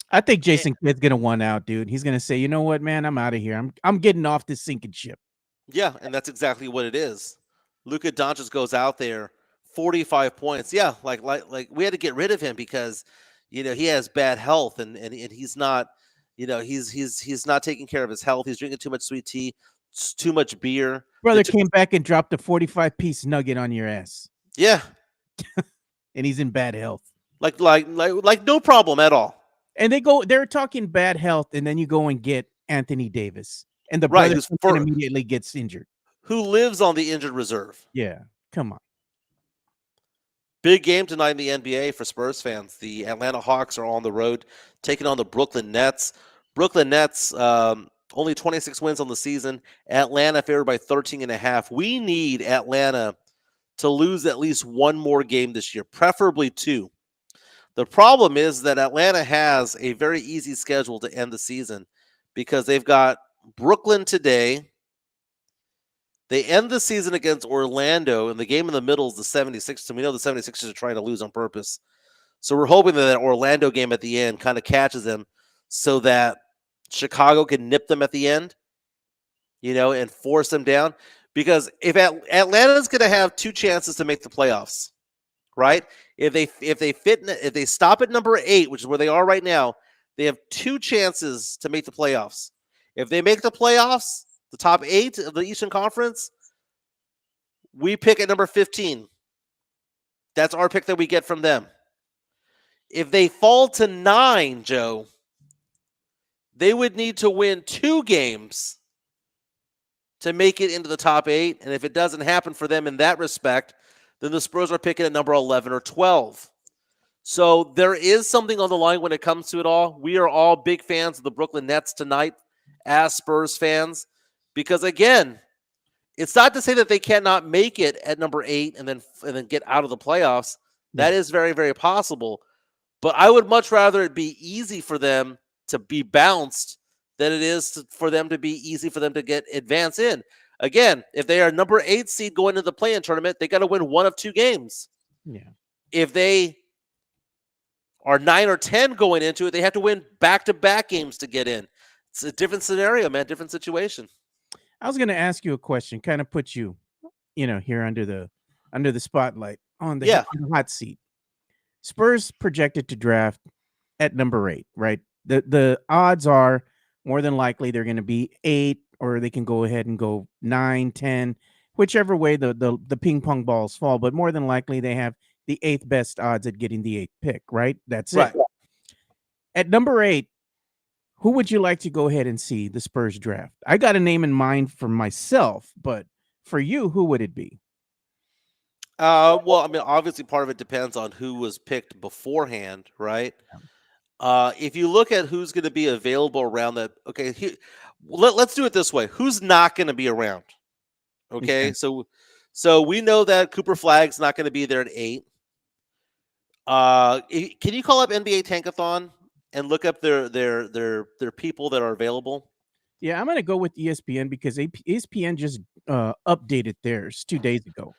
I think Jason Kidd's gonna want out, dude. He's gonna say, you know what, man, I'm out of here. I'm getting off this sinking ship. Yeah, and that's exactly what it is. Luka Doncic goes out there, 45 points. Yeah, like we had to get rid of him because he has bad health and he's not, he's not taking care of his health. He's drinking too much sweet tea, too much beer. Brother came back and dropped a 45-piece nugget on your ass. Yeah. And he's in bad health. Like no problem at all. And they're talking bad health, and then you go and get Anthony Davis. And the Right, brother immediately gets injured. Who lives on the injured reserve. Yeah. Come on. Big game tonight in the NBA for Spurs fans. The Atlanta Hawks are on the road taking on the Brooklyn Nets. Brooklyn Nets, only 26 wins on the season. Atlanta favored by 13.5. We need Atlanta to lose at least one more game this year, preferably two. The problem is that Atlanta has a very easy schedule to end the season because they've got Brooklyn today. They end the season against Orlando, and the game in the middle is the 76ers. And we know the 76ers are trying to lose on purpose. So we're hoping that Orlando game at the end kind of catches them so that Chicago can nip them at the end, and force them down. Because if Atlanta's going to have two chances to make the playoffs, right? If they stop at number 8, which is where they are right now, they have two chances to make the playoffs. If they make the playoffs, the top 8 of the Eastern Conference, we pick at number 15. That's our pick that we get from them. If they fall to 9, Joe, they would need to win 2 games to make it into the top 8. And if it doesn't happen for them in that respect, then the Spurs are picking at number 11 or 12. So there is something on the line when it comes to it all. We are all big fans of the Brooklyn Nets tonight as Spurs fans. Because, again, it's not to say that they cannot make it at number 8 and then get out of the playoffs. That is very, very possible. But I would much rather it be easy for them to be bounced than it is for them to be easy for them to get advance in. Again, if they are number 8 seed going into the play-in tournament, they got to win one of 2 games. Yeah. If they are 9 or 10 going into it, they have to win back-to-back games to get in. It's a different scenario, man, different situation. I was going to ask you a question, kind of put you, here under the spotlight on the hot seat. Spurs projected to draft at number 8, right? The odds are more than likely they're going to be 8, or they can go ahead and go 9, 10, whichever way the ping pong balls fall. But more than likely they have the 8th best odds at getting the 8th pick, right? That's it. At number 8, who would you like to go ahead and see the Spurs draft? I got a name in mind for myself, but for you, who would it be? Well, I mean, obviously part of it depends on who was picked beforehand, right? If you look at who's going to be available around that, okay, let's do it this way. Who's not going to be around? Okay, so we know that Cooper Flagg's not going to be there at 8. Can you call up NBA Tankathon and look up their people that are available? Yeah, I'm going to go with ESPN because ESPN just updated theirs 2 days ago.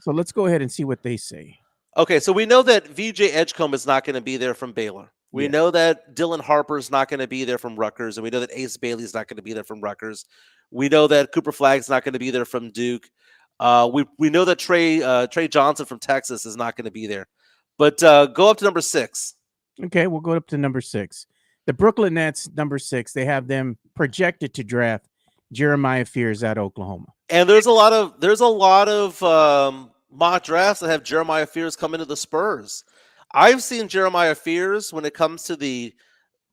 So let's go ahead and see what they say. Okay, so we know that VJ Edgecombe is not going to be there from Baylor. We know that Dylan Harper's not going to be there from Rutgers, and we know that Ace Bailey's not going to be there from Rutgers. We know that Cooper Flagg's not going to be there from Duke. We know that Trey Johnson from Texas is not going to be there. But go up to number 6. Okay, we'll go up to number 6. The Brooklyn Nets, number 6, they have them projected to draft Jeremiah Fears out of Oklahoma. And there's a lot of mock drafts that have Jeremiah Fears come into the Spurs. I've seen Jeremiah Fears when it comes to the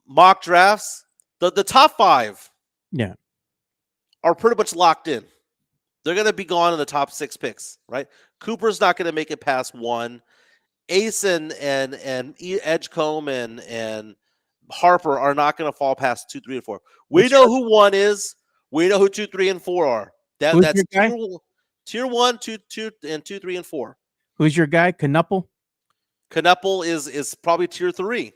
mock drafts. The top 5 are pretty much locked in. They're going to be gone in the top 6 picks, right? Cooper's not going to make it past 1. Ace and Edgecombe and Harper are not going to fall past 2, 3, and 4. We know who 1 is. We know who 2, 3, and 4 are. That's tier 1, 2, and 2, 3, and 4. Who's your guy? Knuppel? Knuppel is probably tier 3,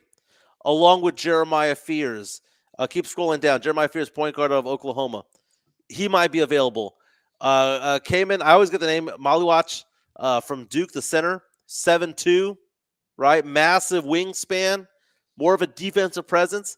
along with Jeremiah Fears. Keep scrolling down. Jeremiah Fears, point guard of Oklahoma. He might be available. Cayman, I always get the name Maluach from Duke, the center, 7'2", right? Massive wingspan, more of a defensive presence.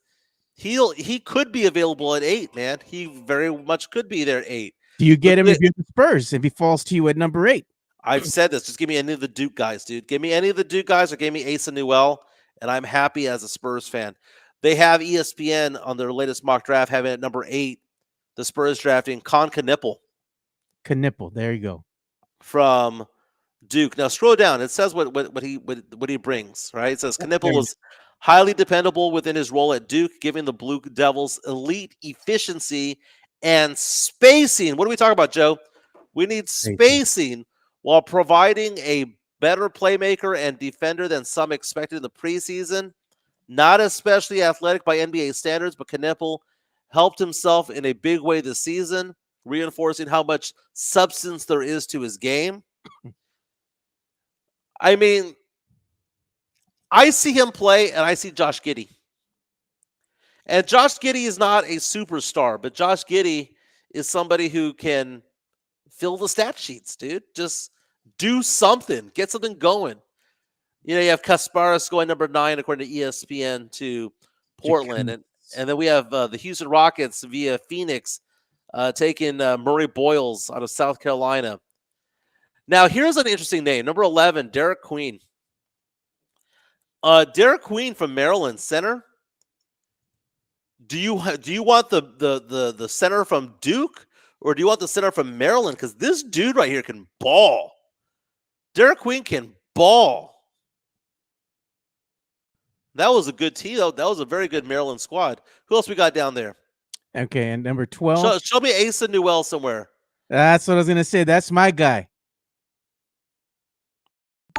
He could be available at 8, man. He very much could be there at 8. Do you get him if you're the Spurs, if he falls to you at number 8? I've said this. Just give me any of the Duke guys, dude. Give me any of the Duke guys or give me Asa Newell, and I'm happy as a Spurs fan. They have ESPN on their latest mock draft having at number 8, the Spurs drafting Con Knuppel. Knuppel, there you go. From Duke. Now scroll down. It says what he brings, right? It says Knuppel was highly dependable within his role at Duke, giving the Blue Devils elite efficiency and spacing. What are we talking about, Joe? We need spacing while providing a better playmaker and defender than some expected in the preseason. Not especially athletic by NBA standards, but Kneppel helped himself in a big way this season, reinforcing how much substance there is to his game. I mean, I see him play, and I see Josh Giddey. And Josh Giddey is not a superstar, but Josh Giddey is somebody who can fill the stat sheets, dude. Just do something. Get something going. You have Kasparis going number 9, according to ESPN, to Portland. And then we have the Houston Rockets via Phoenix taking Murray Boyles out of South Carolina. Now, here's an interesting name. Number 11, Derek Queen. Derek Queen from Maryland, center. Do you want the center from Duke, or do you want the center from Maryland? Because this dude right here can ball. Derek Queen can ball. That was a good team, though. That was a very good Maryland squad. Who else we got down there? Okay, and number 12. Show me Asa Newell somewhere. That's what I was going to say. That's my guy.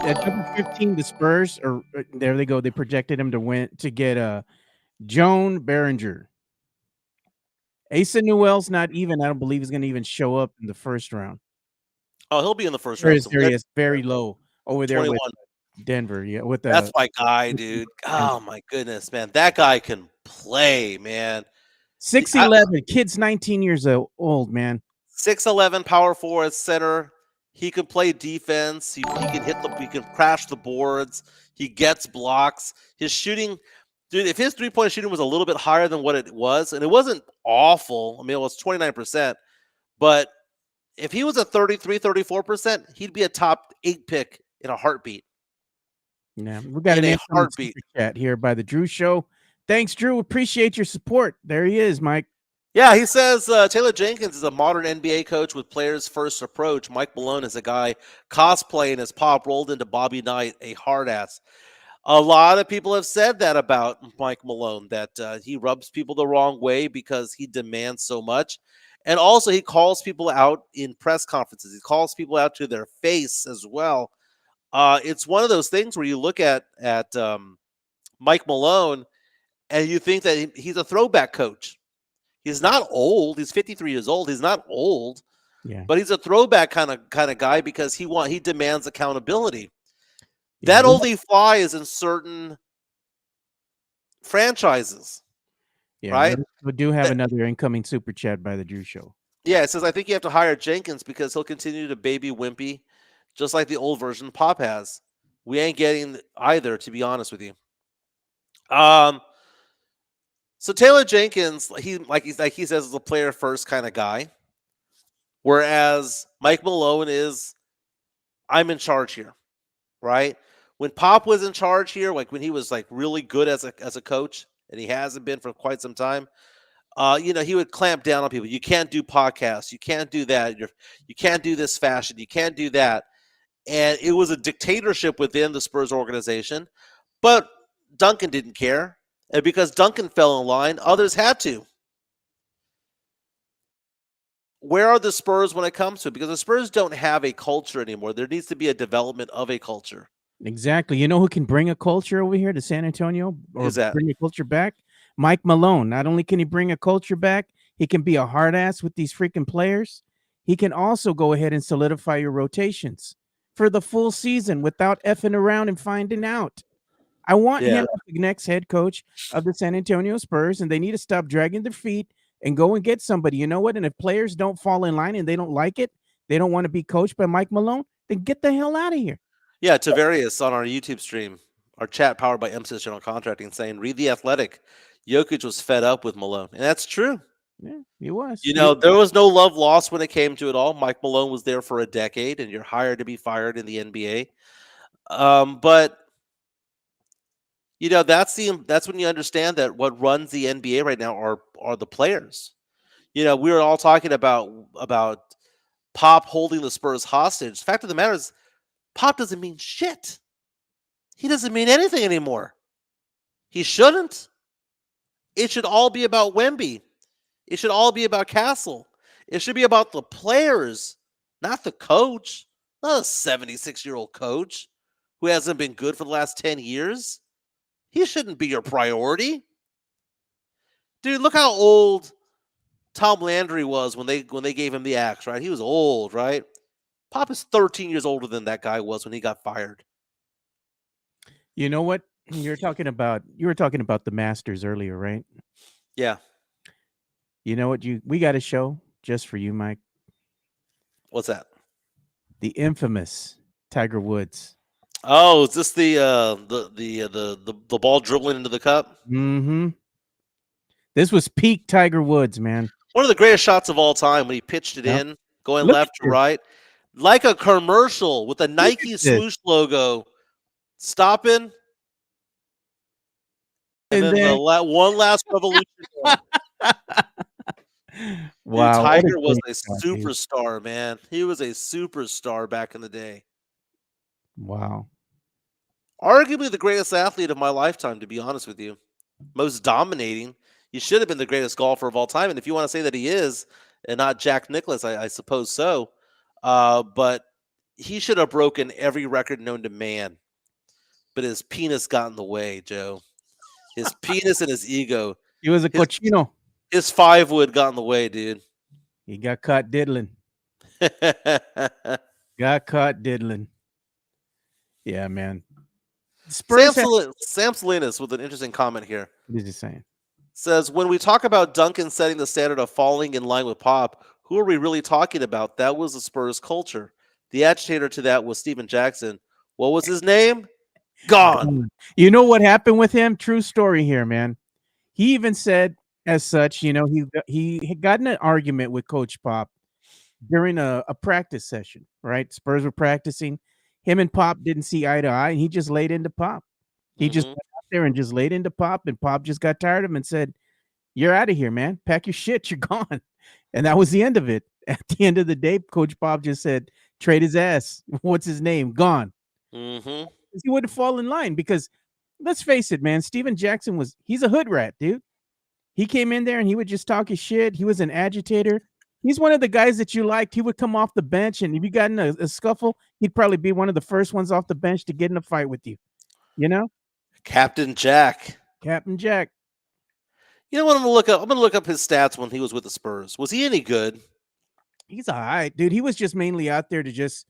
At number 15, the Spurs, or there they go. They projected him to get Joan Behringer. Asa Newell's not even. I don't believe he's going to even show up in the first round. Oh, he'll be in the first round. There he is, very low over there 21. with Denver. Yeah, with That's my guy, dude. Oh my goodness, man, that guy can play, man. 6'11", kid's 19 years old, man. 6'11", power forward, center. He can play defense. He can he can crash the boards. He gets blocks. His shooting, dude, if his three-point shooting was a little bit higher than what it was, and it wasn't awful. I mean, it was 29%, but if he was a 33, 34%, he'd be a top 8 pick in a heartbeat. Yeah, we got an heartbeat chat here by the Drew Show. Thanks, Drew. Appreciate your support. There he is, Mike. Yeah, he says Taylor Jenkins is a modern NBA coach with players' first approach. Mike Malone is a guy cosplaying as Pop rolled into Bobby Knight, a hard ass. A lot of people have said that about Mike Malone, that he rubs people the wrong way because he demands so much. And also he calls people out in press conferences. He calls people out to their face as well. It's one of those things where you look at Mike Malone and you think that he's a throwback coach. He's not old. He's 53 years old. He's not old, but he's a throwback kind of guy because he demands accountability. Yeah. That only flies in certain franchises, right? We do have another incoming super chat by the Drew Show. Yeah, it says, I think you have to hire Jenkins because he'll continue to baby Wimpy just like the old version Pop has. We ain't getting either, to be honest with you. So Taylor Jenkins, he says, is a player first kind of guy, whereas Mike Malone is, I'm in charge here, right? When Pop was in charge here, like when he was like really good as a coach, and he hasn't been for quite some time, he would clamp down on people. You can't do podcasts. You can't do that. You can't do this fashion. You can't do that. And it was a dictatorship within the Spurs organization. But Duncan didn't care. And because Duncan fell in line, others had to. Where are the Spurs when it comes to it? Because the Spurs don't have a culture anymore. There needs to be a development of a culture. Exactly. You know who can bring a culture over here to San Antonio? Or Who's that? Bring a culture back? Mike Malone. Not only can he bring a culture back, he can be a hard ass with these freaking players. He can also go ahead and solidify your rotations for the full season without effing around and finding out. I want him as the next head coach of the San Antonio Spurs, and they need to stop dragging their feet and go and get somebody. You know what? And if players don't fall in line and they don't like it, they don't want to be coached by Mike Malone, then get the hell out of here. Yeah, Tavarius on our YouTube stream, our chat powered by Emphasis General Contracting, saying, read The Athletic. Jokic was fed up with Malone. And that's true. Yeah, he was. There was no love lost when it came to it all. Mike Malone was there for a decade, and you're hired to be fired in the NBA. But that's when you understand that what runs the NBA right now are the players. We were all talking about Pop holding the Spurs hostage. The fact of the matter is, Pop doesn't mean shit. He doesn't mean anything anymore. He shouldn't. It should all be about Wemby. It should all be about Castle. It should be about the players, not the coach, not a 76-year-old coach. who hasn't been good for the last 10 years, he shouldn't be your priority. Dude, look how old Tom Landry was when they gave him the axe, right? He was old, right? Pop is 13 years older than that guy was when he got fired. You know what? You were talking about the Masters earlier, right? Yeah. You know what? We got a show just for you, Mike. What's that? The infamous Tiger Woods. Oh, is this the ball dribbling into the cup? Mm-hmm. This was peak Tiger Woods, man. One of the greatest shots of all time when he pitched it Yep. in, going Look left at to this. right, like a commercial with the Nike this. swoosh logo, stopping, and then the one last revolution. Wow. Dude, what a Tiger was great a shot, dude. superstar, man. He was a superstar back in the day. Wow. Arguably the greatest athlete of my lifetime, to be honest with you. Most dominating. He should have been the greatest golfer of all time. And if you want to say that he is, and not Jack Nicklaus, I suppose so. But he should have broken every record known to man. But his penis got in the way, Joe. His penis and his ego. He was a cochino. His 5-wood got in the way, dude. He got caught diddling. Got caught diddling. Yeah, man. Sam Salinas with an interesting comment here. What is he saying? Says, when we talk about Duncan setting the standard of falling in line with Pop, who are we really talking about? That was the Spurs culture. The agitator to that was Steven Jackson. What was his name? Gone. You know what happened with him? True story here, man. He even said as such, he had gotten an argument with Coach Pop during a practice session, right? Spurs were practicing. Him and Pop didn't see eye to eye, and he just laid into Pop. He just went out there and just laid into Pop, and Pop just got tired of him and said, "You're out of here, man. Pack your shit. You're gone." And that was the end of it. At the end of the day, Coach Pop just said, "Trade his ass." What's his name? Gone. Mm-hmm. He wouldn't fall in line because, let's face it, man, Steven Jackson he's a hood rat, dude. He came in there and he would just talk his shit. He was an agitator. He's one of the guys that you liked. He would come off the bench, and if you got in a scuffle, he'd probably be one of the first ones off the bench to get in a fight with you. You know? Captain Jack. Captain Jack. You know what I'm gonna look up his stats when he was with the Spurs. Was he any good? He's all right, dude. He was just mainly out there to just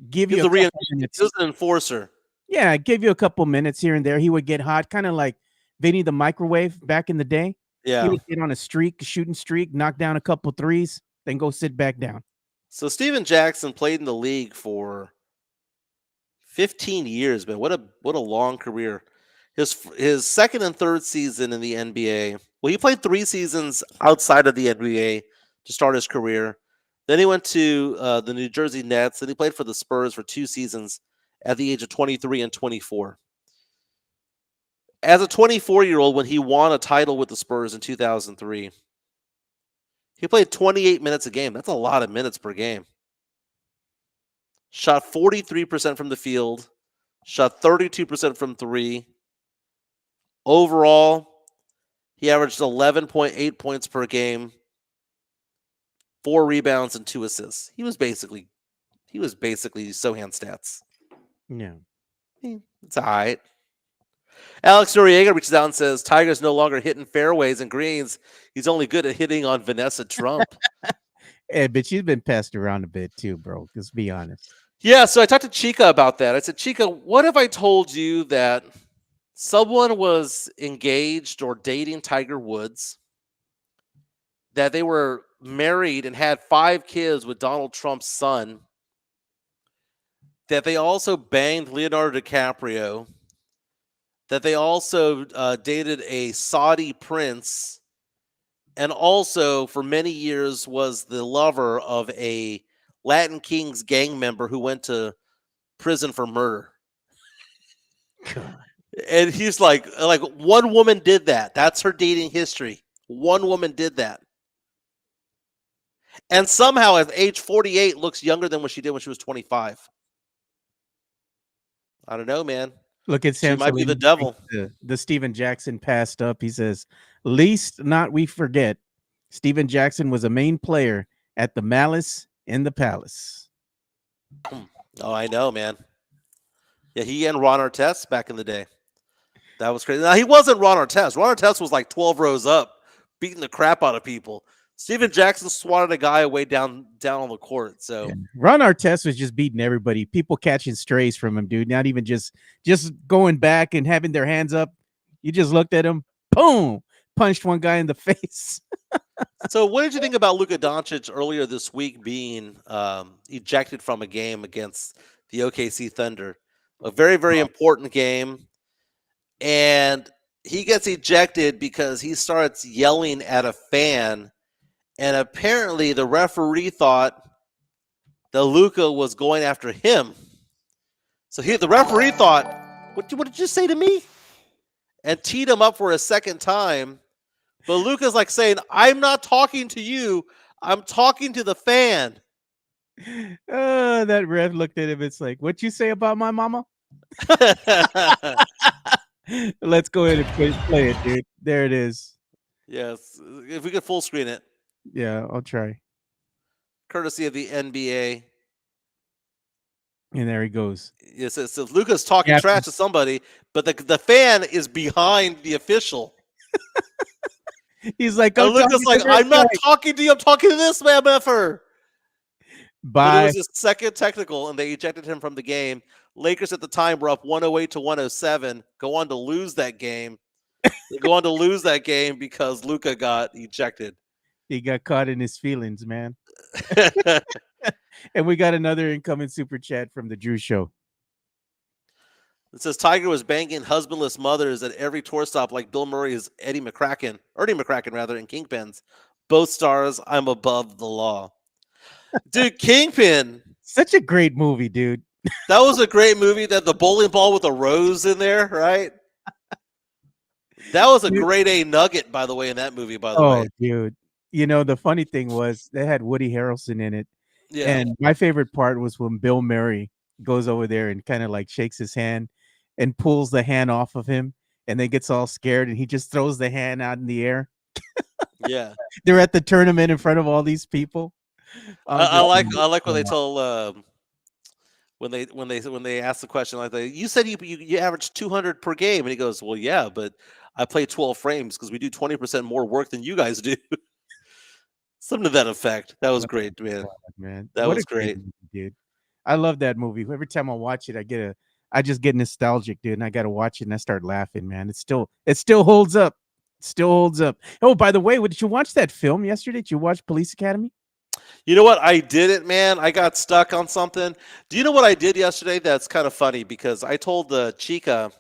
give He you was, a couple minutes. he was an enforcer. Yeah, give you a couple minutes here and there. He would get hot, kind of like Vinny the Microwave back in the day. Yeah. He would get on a shooting streak, knock down a couple threes, then go sit back down. So Steven Jackson played in the league for 15 years, man. What a long career. His second and third season in the NBA. Well, he played 3 seasons outside of the NBA to start his career. Then he went to the New Jersey Nets, and he played for the Spurs for 2 seasons at the age of 23 and 24. As a 24-year-old, when he won a title with the Spurs in 2003, he played 28 minutes a game. That's a lot of minutes per game. Shot 43% from the field. Shot 32% from 3. Overall, he averaged 11.8 points per game, 4 rebounds and 2 assists. He was basically Sohan stats. Yeah. It's all right. Alex Noriega reaches out and says, Tiger's no longer hitting fairways and greens. He's only good at hitting on Vanessa Trump. Hey, but she's been passed around a bit too, bro. Let's be honest. Yeah, so I talked to Chica about that. I said, Chica, what if I told you that someone was engaged or dating Tiger Woods, that they were married and had 5 kids with Donald Trump's son, that they also banged Leonardo DiCaprio, that they also dated a Saudi prince, and also for many years was the lover of a Latin Kings gang member who went to prison for murder. God. And he's like one woman did that. That's her dating history. One woman did that. And somehow at age 48 looks younger than what she did when she was 25. I don't know, man. Look at Sam. She might be the devil. The Steven Jackson passed up. He says, least not we forget, Steven Jackson was a main player at the Malice in the Palace. Oh, I know, man. Yeah, he and Ron Artest back in the day. That was crazy. Now, he wasn't Ron Artest. Ron Artest was like 12 rows up, beating the crap out of people. Steven Jackson swatted a guy away down on the court. So Yeah. Ron Artest was just beating everybody. People catching strays from him, dude. Not even just going back and having their hands up. You just looked at him, boom, punched one guy in the face. So, what did you think about Luka Doncic earlier this week being ejected from a game against the OKC Thunder? A very, very important game. And he gets ejected because he starts yelling at a fan. And apparently, the referee thought that Luka was going after him. So, the referee thought, what did you say to me? And teed him up for a second time. But Luka's like saying, I'm not talking to you. I'm talking to the fan. That ref looked at him. It's like, what you say about my mama? Let's go ahead and play it, dude. There it is. Yes. If we could full screen it. Yeah, I'll try. Courtesy of the NBA. And there he goes. Yes, so Luka's talking Yeah. trash to somebody, but the fan is behind the official. He's like, And Luka's like, I'm not talking to you. I'm talking to this MFer. But it Bye. was his second technical, and they ejected him from the game. Lakers at the time were up 108 to 107. Go on to lose that game. They go on to lose that game because Luka got ejected. He got caught in his feelings, man. And we got another incoming super chat from the Drew Show. It says Tiger was banging husbandless mothers at every tour stop like Bill Murray's Ernie McCracken rather, in Kingpins. Both stars, I'm above the law. Dude, Kingpin. Such a great movie, dude. That was a great movie. That the bowling ball with a rose in there, right? That was a grade A nugget, by the way, in that movie, by the way. Oh, dude. You know, the funny thing was they had Woody Harrelson in it. Yeah. And my favorite part was when Bill Murray goes over there and kind of like shakes his hand and pulls the hand off of him, and then gets all scared and he just throws the hand out in the air. Yeah. They're at the tournament in front of all these people. I like what they told when they asked the question like that. You said you average 200 per game, and he goes, well, yeah, but I play 12 frames because we do 20% more work than you guys do. Something to that effect. That was great, man. Man, That what was a great great. movie, dude. I love that movie. Every time I watch it, I just get nostalgic, dude, and I gotta watch it and I start laughing, man. It still holds up. Still holds up. Oh, by the way, did you watch that film yesterday? Did you watch Police Academy? You know what? I didn't, man. I got stuck on something. Do you know what I did yesterday? That's kind of funny because I told the Chica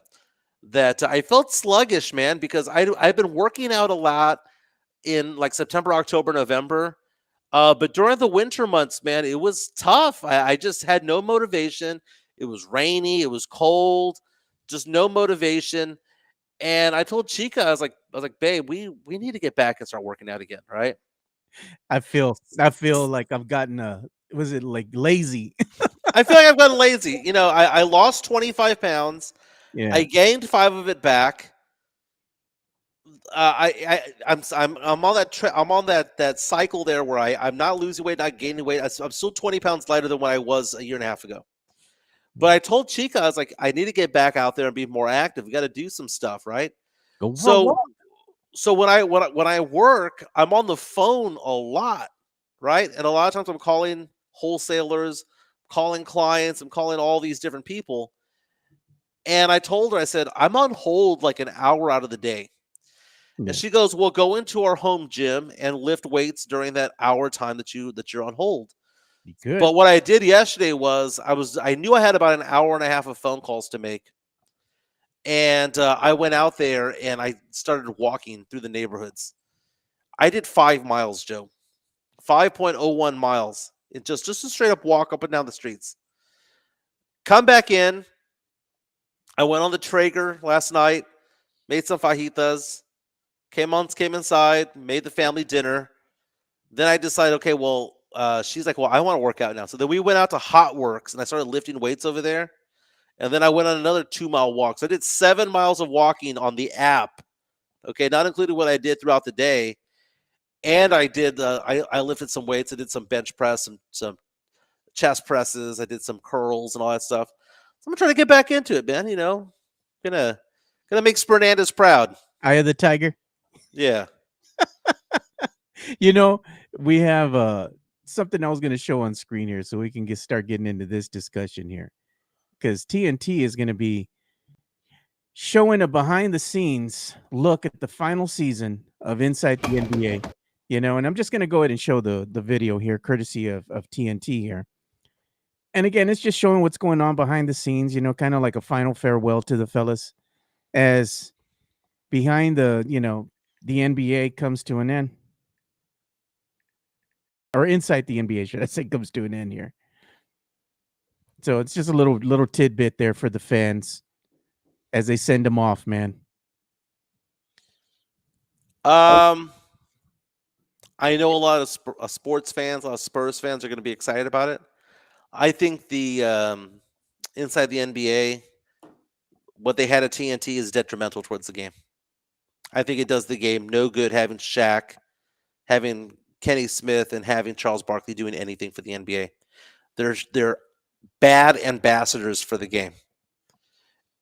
that I felt sluggish, man, because I've been working out a lot in like September, October, November. But during the winter months, man, it was tough. I just had no motivation. It was rainy. It was cold. Just no motivation. And I told Chica, I was like, babe, we need to get back and start working out again, right? I feel like I've gotten was it like lazy? I feel like I've gotten lazy. You know, I lost 25 pounds. Yeah. I gained 5 of it back. I'm on that I'm on that cycle there where I'm not losing weight, not gaining weight. I'm still 20 pounds lighter than what I was a year and a half ago. But I told Chica, I was like, I need to get back out there and be more active. We got to do some stuff, right? Go So when I work, I'm on the phone a lot, right? And a lot of times I'm calling wholesalers, calling clients, I'm calling all these different people. And I told her, I said, I'm on hold like an hour out of the day. Yeah. And she goes, well, go into our home gym and lift weights during that hour time that you're on hold. Good. But what I did yesterday was I knew I had about an hour and a half of phone calls to make. And I went out there and I started walking through the neighborhoods. I did 5 miles, Joe. 5.01 miles. It just a straight up walk up and down the streets. Come back in. I went on the Traeger last night, made some fajitas, came inside, made the family dinner. Then I decided, okay, well, she's like, well, I want to work out now. So then we went out to Hot Works and I started lifting weights over there. And then I went on another 2-mile walk. So I did 7 miles of walking on the app. Okay, not including what I did throughout the day. And I did, I lifted some weights. I did some bench press, some chest presses. I did some curls and all that stuff. I'm trying to get back into it, man. Gonna make Fernandez proud. Eye of the Tiger. Yeah. You know, we have something I was going to show on screen here so we can start getting into this discussion here. Because TNT is going to be showing a behind the scenes look at the final season of Inside the NBA. And I'm just going to go ahead and show the video here, courtesy of TNT here. And again, it's just showing what's going on behind the scenes, kind of like a final farewell to the fellas as behind the NBA comes to an end. Or inside the NBA, should I say, comes to an end here. So it's just a little tidbit there for the fans as they send them off, man. I know a lot of sports fans, a lot of Spurs fans are going to be excited about it. I think the inside the NBA, what they had at TNT is detrimental towards the game. I think it does the game no good having Shaq, having Kenny Smith, and having Charles Barkley doing anything for the NBA. They're bad ambassadors for the game.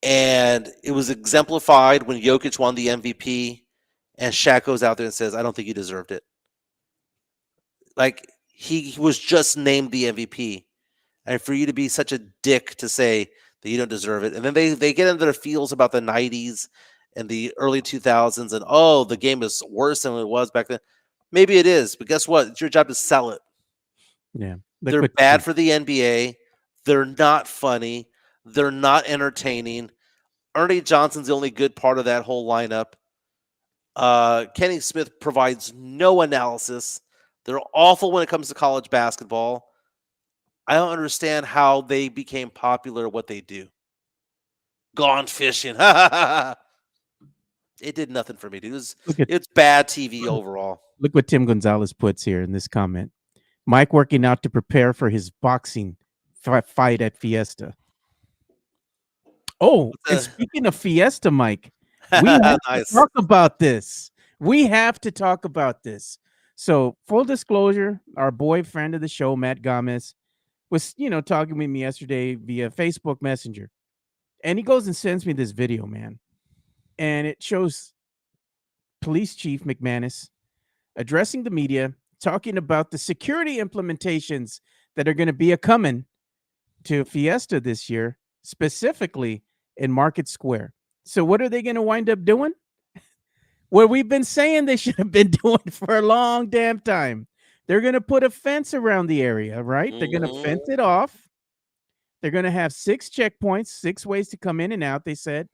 And it was exemplified when Jokic won the MVP and Shaq goes out there and says, I don't think he deserved it. Like, he was just named the MVP. And for you to be such a dick to say that you don't deserve it. And then they get into their feels about the 90s and the early 2000s and, the game is worse than it was back then. Maybe it is, but guess what? It's your job to sell it. Yeah. They're bad for the NBA. They're not funny. They're not entertaining. Ernie Johnson's the only good part of that whole lineup. Kenny Smith provides no analysis. They're awful when it comes to college basketball. I don't understand how they became popular at what they do. Gone fishing. It did nothing for me, dude. It's bad TV overall. Look what Tim Gonzalez puts here in this comment. Mike working out to prepare for his boxing fight at Fiesta. Oh, and speaking of Fiesta, Mike, we have to talk about this. We have to talk about this. So, full disclosure, our boyfriend of the show, Matt Gomez, was, talking with me yesterday via Facebook Messenger. And he goes and sends me this video, man. And it shows Police Chief McManus addressing the media, talking about the security implementations that are going to be coming to Fiesta this year, specifically in Market Square. So what are they going to wind up doing? What we've been saying they should have been doing for a long damn time. They're going to put a fence around the area, right? They're going to fence it off. They're going to have 6 checkpoints, 6 ways to come in and out, they said.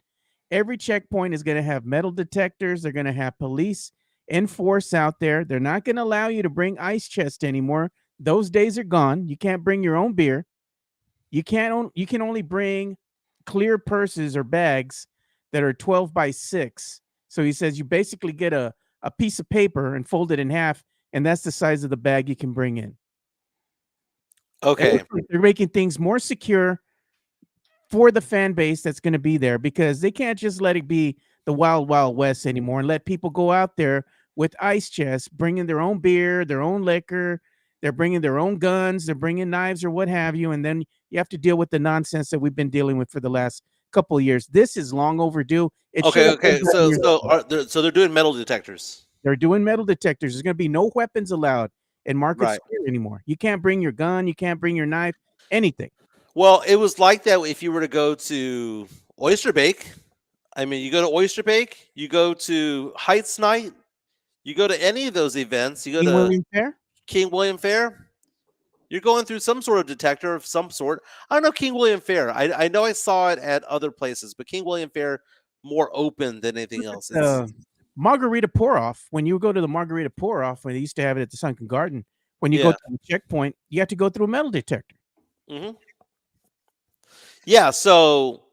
Every checkpoint is going to have metal detectors. They're going to have police in force out there. They're not going to allow you to bring ice chest anymore. Those days are gone. You can't bring your own beer. You can only bring clear purses or bags that are 12 by 6. So he says you basically get a piece of paper and fold it in half, and that's the size of the bag you can bring in. Okay. They're making things more secure for the fan base that's going to be there, because they can't just let it be the wild, wild west anymore and let people go out there with ice chests, bringing their own beer, their own liquor. They're bringing their own guns. They're bringing knives or what have you. And then you have to deal with the nonsense that we've been dealing with for the last couple of years. This is long overdue. Okay. So they're doing metal detectors. They're doing metal detectors. There's going to be no weapons allowed in Market Square anymore. You can't bring your gun. You can't bring your knife, anything. Well, it was like that if you were to go to Oyster Bake. I mean, you go to Oyster Bake, you go to Heights Night, you go to any of those events, you go to King William Fair, you're going through some sort of detector of some sort. I don't know King William Fair. I know I saw it at other places, but King William Fair more open than anything else. Margarita Pour-Off, when you go to the Margarita Pour-Off, when they used to have it at the Sunken Garden, when you go to the checkpoint, you have to go through a metal detector. Mm-hmm. Yeah, so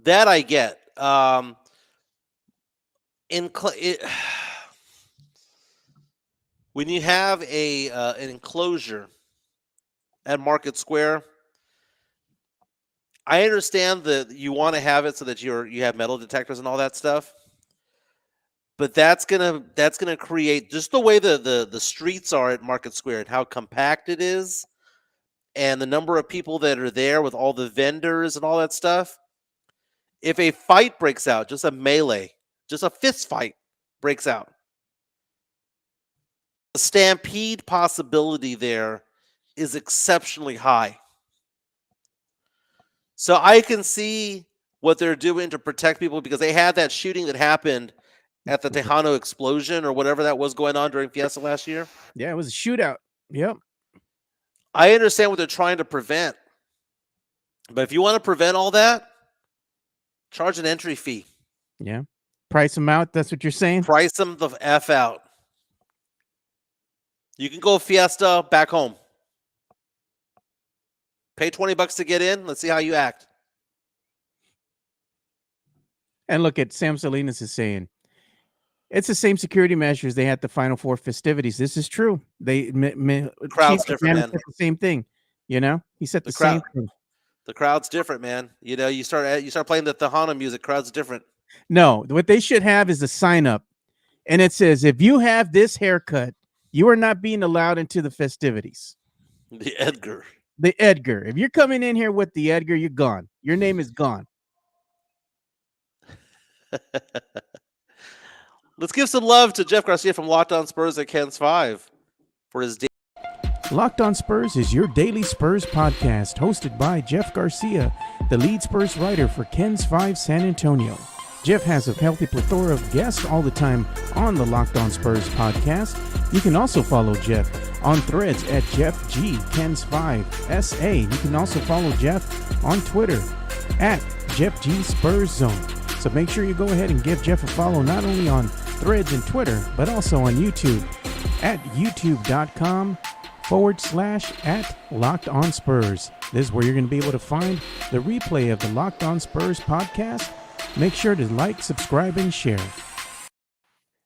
that I get. When you have an enclosure at Market Square, I understand that you want to have it so that you have metal detectors and all that stuff. But that's gonna create just the way the streets are at Market Square and how compact it is, and the number of people that are there with all the vendors and all that stuff, if a fight breaks out, just a melee, just a fist fight breaks out, the stampede possibility there is exceptionally high. So I can see what they're doing to protect people, because they had that shooting that happened at the Tejano explosion or whatever that was going on during Fiesta last year. Yeah, it was a shootout. Yep. I understand what they're trying to prevent. But if you want to prevent all that, charge an entry fee. Yeah. Price them out. That's what you're saying? Price them the F out. You can go Fiesta back home. Pay $20 to get in. Let's see how you act. And look at Sam Salinas is saying, it's the same security measures they had the Final Four festivities. This is true. They crowd's Chief different, McMahon man. said the same thing. You know, he said the same thing. The crowd's different, man. You know, you start playing the Tejano music. Crowd's different. No, what they should have is a sign up, and it says, if you have this haircut, you are not being allowed into the festivities. The Edgar. The Edgar. If you're coming in here with the Edgar, you're gone. Your name is gone. Let's give some love to Jeff Garcia from Locked On Spurs at Ken's 5 for his day. Locked On Spurs is your daily Spurs podcast, hosted by Jeff Garcia, the lead Spurs writer for Ken's 5 San Antonio. Jeff has a healthy plethora of guests all the time on the Locked On Spurs podcast. You can also follow Jeff on threads at Jeff G Ken's 5 SA. You can also follow Jeff on Twitter at Jeff G Spurs Zone. So make sure you go ahead and give Jeff a follow, not only on threads and Twitter, but also on YouTube at youtube.com/@Locked On Spurs. This is where you're going to be able to find the replay of the Locked On Spurs podcast. Make sure to like, subscribe, and share.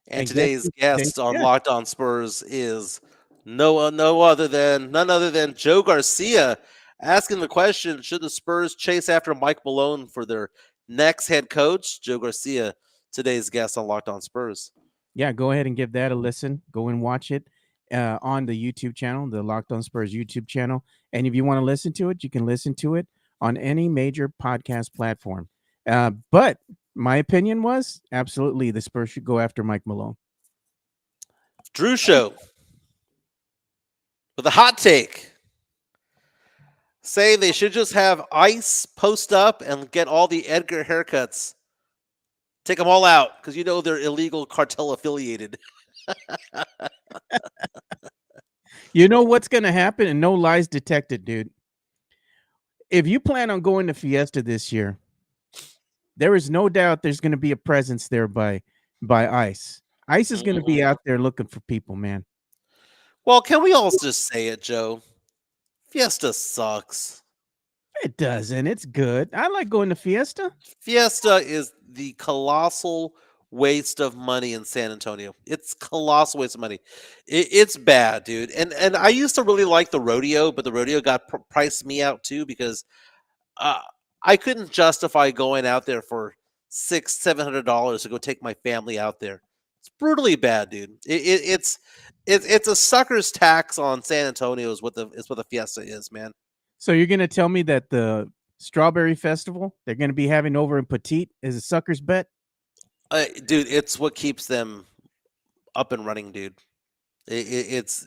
And today's guest on Locked On Spurs is none other than Joe Garcia, asking the question, should the Spurs chase after Mike Malone for their next head coach? Joe Garcia, today's guest on Locked On Spurs. Yeah, go ahead and give that a listen. Go and watch it on the YouTube channel, the Locked On Spurs YouTube channel. And if you want to listen to it, you can listen to it on any major podcast platform. But my opinion was absolutely the Spurs should go after Mike Malone. Drew Show with a hot take. Say they should just have ICE post up and get all the Edgar haircuts. Take them all out, because you know they're illegal cartel affiliated. You know what's going to happen, and no lies detected, dude. If you plan on going to Fiesta this year, there is no doubt there's going to be a presence there by ICE. ICE is going to be out there looking for people, man. Well, can we all just say it, Joe? Fiesta sucks. It doesn't. It's good. I like going to Fiesta. Fiesta is the colossal waste of money in San Antonio. It's colossal waste of money. It's bad, dude. And I used to really like the rodeo, but the rodeo got priced me out too, because I couldn't justify going out there for $600-700 to go take my family out there. It's brutally bad, dude. It's a sucker's tax on San Antonio is what the Fiesta is, man. So you're gonna tell me that the Strawberry Festival they're gonna be having over in Petite is a sucker's bet? Dude, it's what keeps them up and running, dude. It's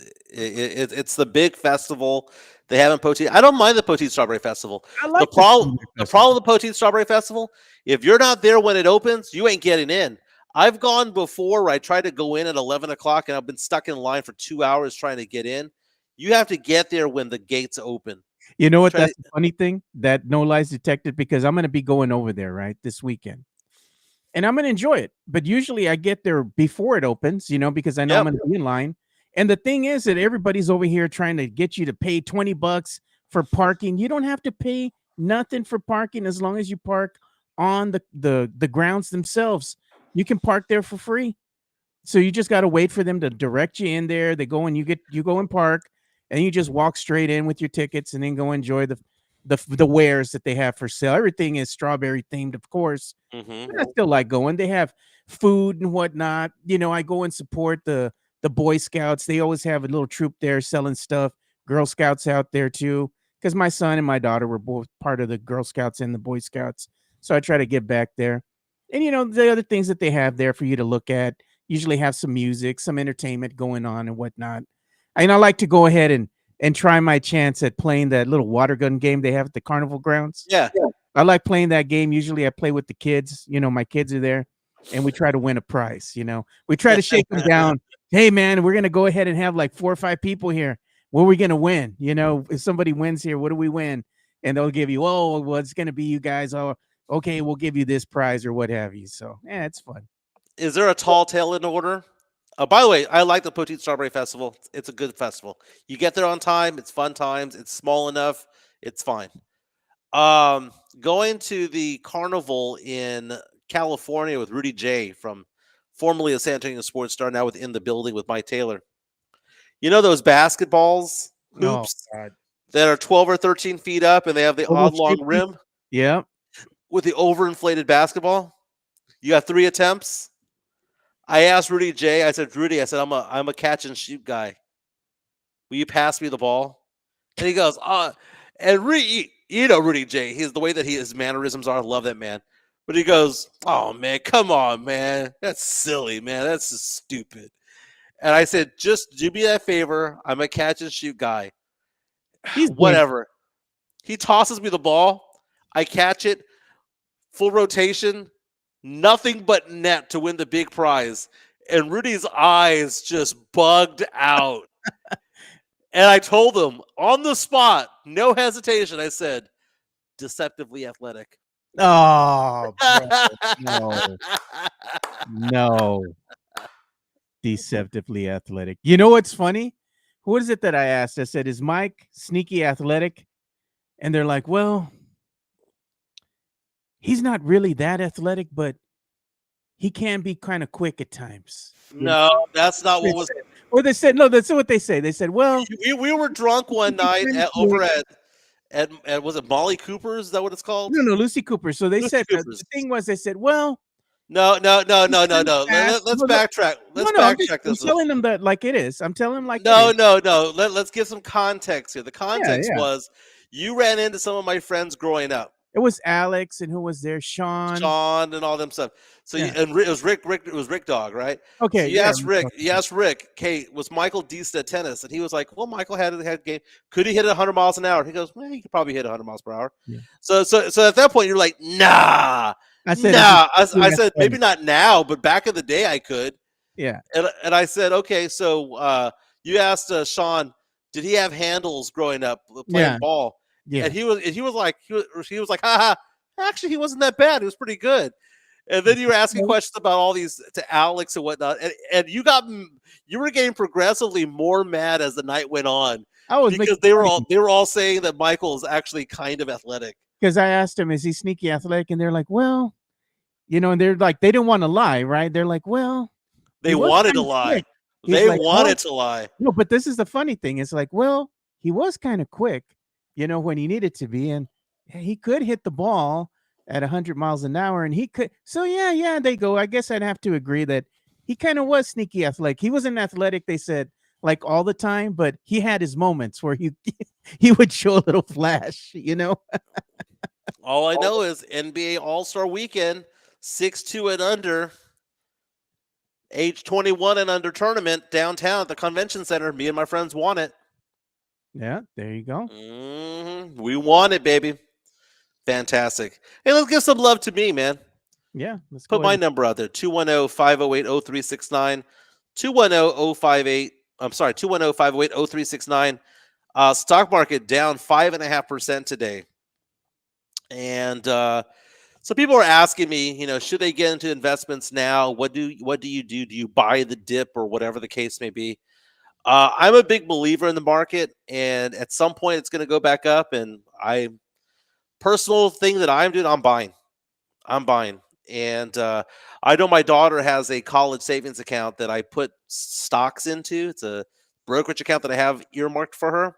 the big festival they have in Poteet. I don't mind the Poteet Strawberry Festival. I like the problem with the Poteet Strawberry Festival, if you're not there when it opens, you ain't getting in. I've gone before where I tried to go in at 11 o'clock and I've been stuck in line for 2 hours trying to get in. You have to get there when the gates open. You know what? That's the funny thing that no lies detected, because I'm going to be going over there right this weekend, and I'm going to enjoy it. But usually I get there before it opens, you know, because I know I'm going to be in line. And the thing is that everybody's over here trying to get you to pay $20 for parking. You don't have to pay nothing for parking as long as you park on the grounds themselves. You can park there for free. So you just got to wait for them to direct you in there. They go and you go and park, and you just walk straight in with your tickets and then go enjoy the wares that they have for sale. Everything is strawberry themed, of course. But I still like going. They have food and whatnot. You know, I go and support the Boy Scouts. They always have a little troop there selling stuff. Girl Scouts out there too. because my son and my daughter were both part of the Girl Scouts and the Boy Scouts. So I try to get back there. And the other things that they have there for you to look at usually have some music, some entertainment going on and whatnot. And I like to go ahead and try my chance at playing that little water gun game they have at the carnival grounds. Yeah. I like playing that game. Usually I play with the kids. My kids are there and we try to win a prize. We try to shake them down. Hey, man, we're going to go ahead and have like 4 or 5 people here. What are we going to win? If somebody wins here, what do we win? And they'll give you, oh, well, it's going to be you guys. Oh, okay, we'll give you this prize or what have you. So, yeah, it's fun. Is there a tall tale in order? By the way, I like the Poteet Strawberry Festival. It's a good festival. You get there on time. It's fun times. It's small enough. It's fine. Going to the carnival in California with Rudy J from formerly a San Antonio Sports Star, now within the building with Mike Taylor. You know those basketballs hoops that are 12 or 13 feet up and they have the oblong rim? Yeah. With the overinflated basketball? You got 3 attempts? I asked Rudy J. I said, Rudy, I'm a catch and shoot guy. Will you pass me the ball? And he goes, and Rudy, Rudy J. He's the way that his mannerisms are. I love that man. But he goes, oh man, come on, man. That's silly, man. That's just stupid. And I said, just do me that favor. I'm a catch and shoot guy. Whatever. He tosses me the ball. I catch it. Full rotation. Nothing but net to win the big prize. And Rudy's eyes just bugged out. And I told him on the spot, no hesitation, I said, deceptively athletic. Oh, bro, no. Deceptively athletic. You know what's funny? Who is it that I asked? I said, is Mike sneaky athletic? And they're like, well, he's not really that athletic, but he can be kind of quick at times. No, that's not what was. Or they said, no, that's what they say. They said, well, we were drunk one night over at was it Molly Cooper's? Is that what it's called? No, Lucy Cooper. So they said the thing was, they said, well, no. Let's backtrack. Let's backtrack this. I'm telling them that like it is. I'm telling them like no. Let's give some context here. The context was you ran into some of my friends growing up. It was Alex and who was there? Sean and all them stuff. So and it was Rick. It was Rick Dog, right? Okay. So you asked Rick, "Hey, was Michael decent at tennis?" And he was like, "Well, Michael had a game. Could he hit it 100 miles an hour?" He goes, "Well, he could probably hit 100 miles per hour." Yeah. So at that point, you're like, "Nah." I said maybe not now, but back in the day, I could. Yeah. And I said, okay, so you asked Sean, did he have handles growing up playing ball? Yeah. And he was like, haha, actually, he wasn't that bad. He was pretty good. And then you were asking questions about all these to Alex and whatnot, and you were getting progressively more mad as the night went on. Because they were all saying that Michael is actually kind of athletic. Because I asked him, is he sneaky athletic? And they're like, well, and they're like, they didn't want to lie, right? They're like, well, they wanted to lie. They wanted to lie. No, but this is the funny thing. It's like, well, he was kind of quick, when he needed to be, and he could hit the ball at 100 miles an hour, and he could. So yeah, they go. I guess I'd have to agree that he kind of was sneaky athletic. He wasn't athletic, they said, like all the time, but he had his moments where he would show a little flash, All I know is NBA All-Star Weekend, 6'2" and under, age 21 and under tournament downtown at the convention center. Me and my friends won it. Yeah, there you go. Mm-hmm. We won it, baby. Fantastic. Hey, let's give some love to me, man. Yeah. Let's put my number out there, 210-508-0369, 210-508-0369. Stock market down 5.5% today. And so people are asking me, should they get into investments now? What do you do? Do you buy the dip or whatever the case may be? I'm a big believer in the market, and at some point it's going to go back up. And personal thing that I'm doing, I'm buying. And I know my daughter has a college savings account that I put stocks into. It's a brokerage account that I have earmarked for her.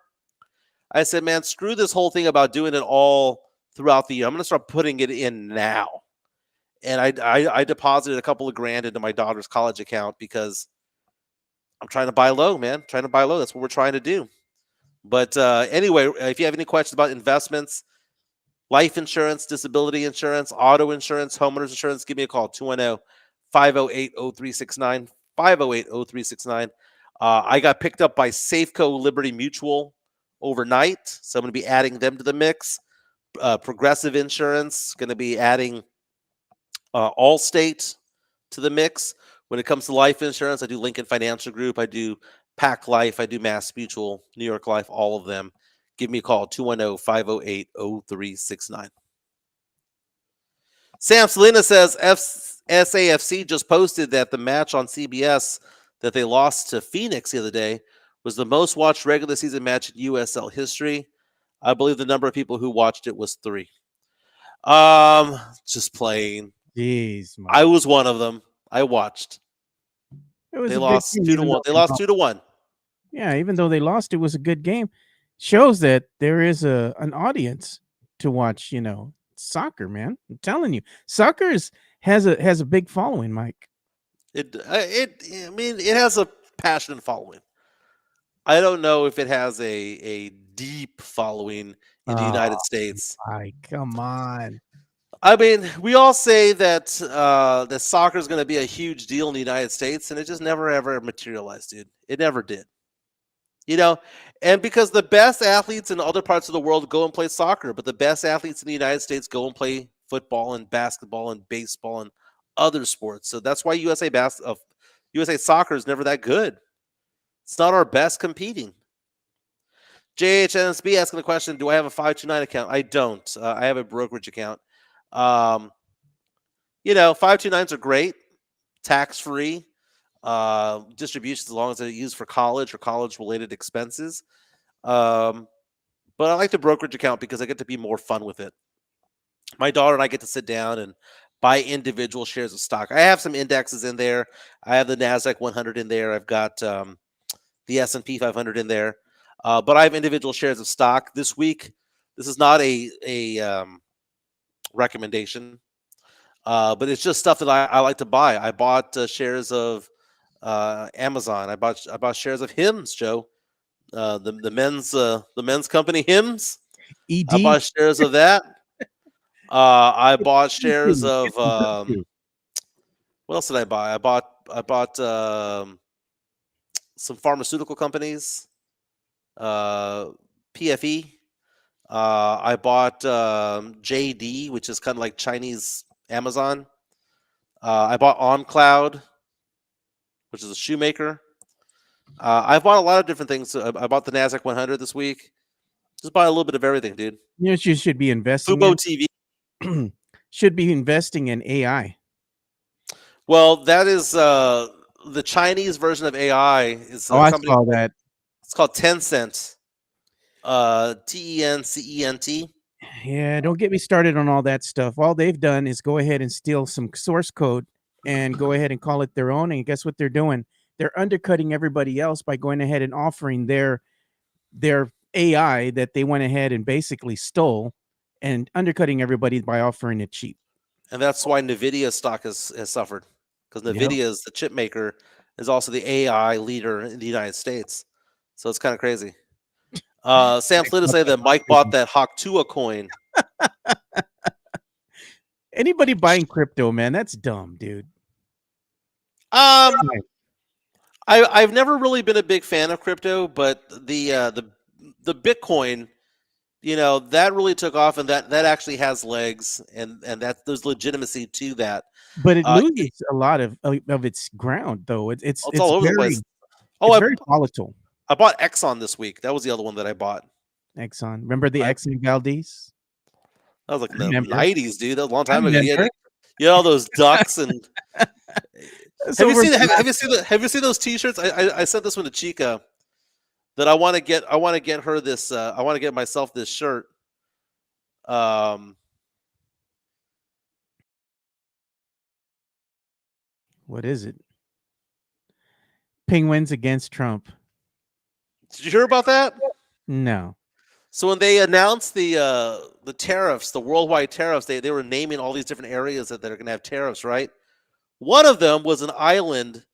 I said, man, screw this whole thing about doing it all throughout the year. I'm going to start putting it in now. And I deposited a couple of grand into my daughter's college account because I'm trying to buy low, man. Trying to buy low. That's what we're trying to do. But anyway, if you have any questions about investments, life insurance, disability insurance, auto insurance, homeowners insurance, give me a call 210 508 0369. 508 0369. I got picked up by Safeco Liberty Mutual overnight, so I'm going to be adding them to the mix. Progressive Insurance, going to be adding Allstate to the mix. When it comes to life insurance, I do Lincoln Financial Group, I do Pac Life, I do Mass Mutual, New York Life, all of them. Give me a call 210 508 0369. Sam Salinas says SAFC just posted that the match on CBS that they lost to Phoenix the other day was the most watched regular season match in USL history. I believe the number of people who watched it was 3. Just playing. Jeez, Mike. I was one of them. I watched. It was They a good lost game, 2 to even 1. though They lost 2-1. Yeah, even though they lost, it was a good game. Shows that there is an audience to watch, soccer, man. I'm telling you. Has a big following, Mike. I mean, it has a passionate following. I don't know if it has a deep following in the United States. Mike, come on. I mean, we all say that that soccer is going to be a huge deal in the United States, and it just never ever materialized, dude. It never did. And because the best athletes in other parts of the world go and play soccer, but the best athletes in the United States go and play football and basketball and baseball and other sports. So that's why USA soccer is never that good. It's not our best competing. JHNSB asking the question, do I have a 529 account? I don't. I have a brokerage account. 529s are great, tax-free. Distributions as long as they're used for college or college-related expenses. But I like the brokerage account because I get to be more fun with it. My daughter and I get to sit down and buy individual shares of stock. I have some indexes in there. I have the NASDAQ 100 in there. I've got the S&P 500 in there. But I have individual shares of stock. This week, this is not a recommendation, but it's just stuff that I like to buy. I bought shares of Amazon. I bought shares of Hims, Joe. The men's company Hims. ED. I bought shares of that. I bought shares of what else did I buy? I bought some pharmaceutical companies. PFE. I bought JD, which is kind of like Chinese Amazon. I bought OnCloud, which is a shoemaker. I've bought a lot of different things. I bought the NASDAQ 100 this week. Just buy a little bit of everything, dude. You know, you should be investing Fubo in? TV. Should be investing in AI. Well, that is the Chinese version of AI. Is I saw that. It's called Tencent. TENCENT. Yeah, don't get me started on all that stuff. All they've done is go ahead and steal some source code and go ahead and call it their own. And guess what they're doing? They're undercutting everybody else by going ahead and offering their AI that they went ahead and basically stole and undercutting everybody by offering it cheap. And that's why NVIDIA stock has suffered, because NVIDIA is the chip maker, is also the AI leader in the United States. So it's kind of crazy. Sam Flynn say that Mike bought that Hawk2 coin. Anybody buying crypto, man, that's dumb, dude. I've never really been a big fan of crypto, but the Bitcoin, that really took off, and that actually has legs, and that there's legitimacy to that. But it loses a lot of its ground, though. It's all over the place. It's very volatile. I bought Exxon this week. That was the other one that I bought. Exxon. Remember the Exxon Valdez? That was like in the 90s, dude. That was a long time ago. You had all those ducks and. Have you seen those T-shirts? I sent this one to Chica. That I want to get her this. I want to get myself this shirt. What is it? Penguins against Trump. Did you hear about that? No. So when they announced the tariffs, the worldwide tariffs, they were naming all these different areas that are going to have tariffs, right? One of them was an island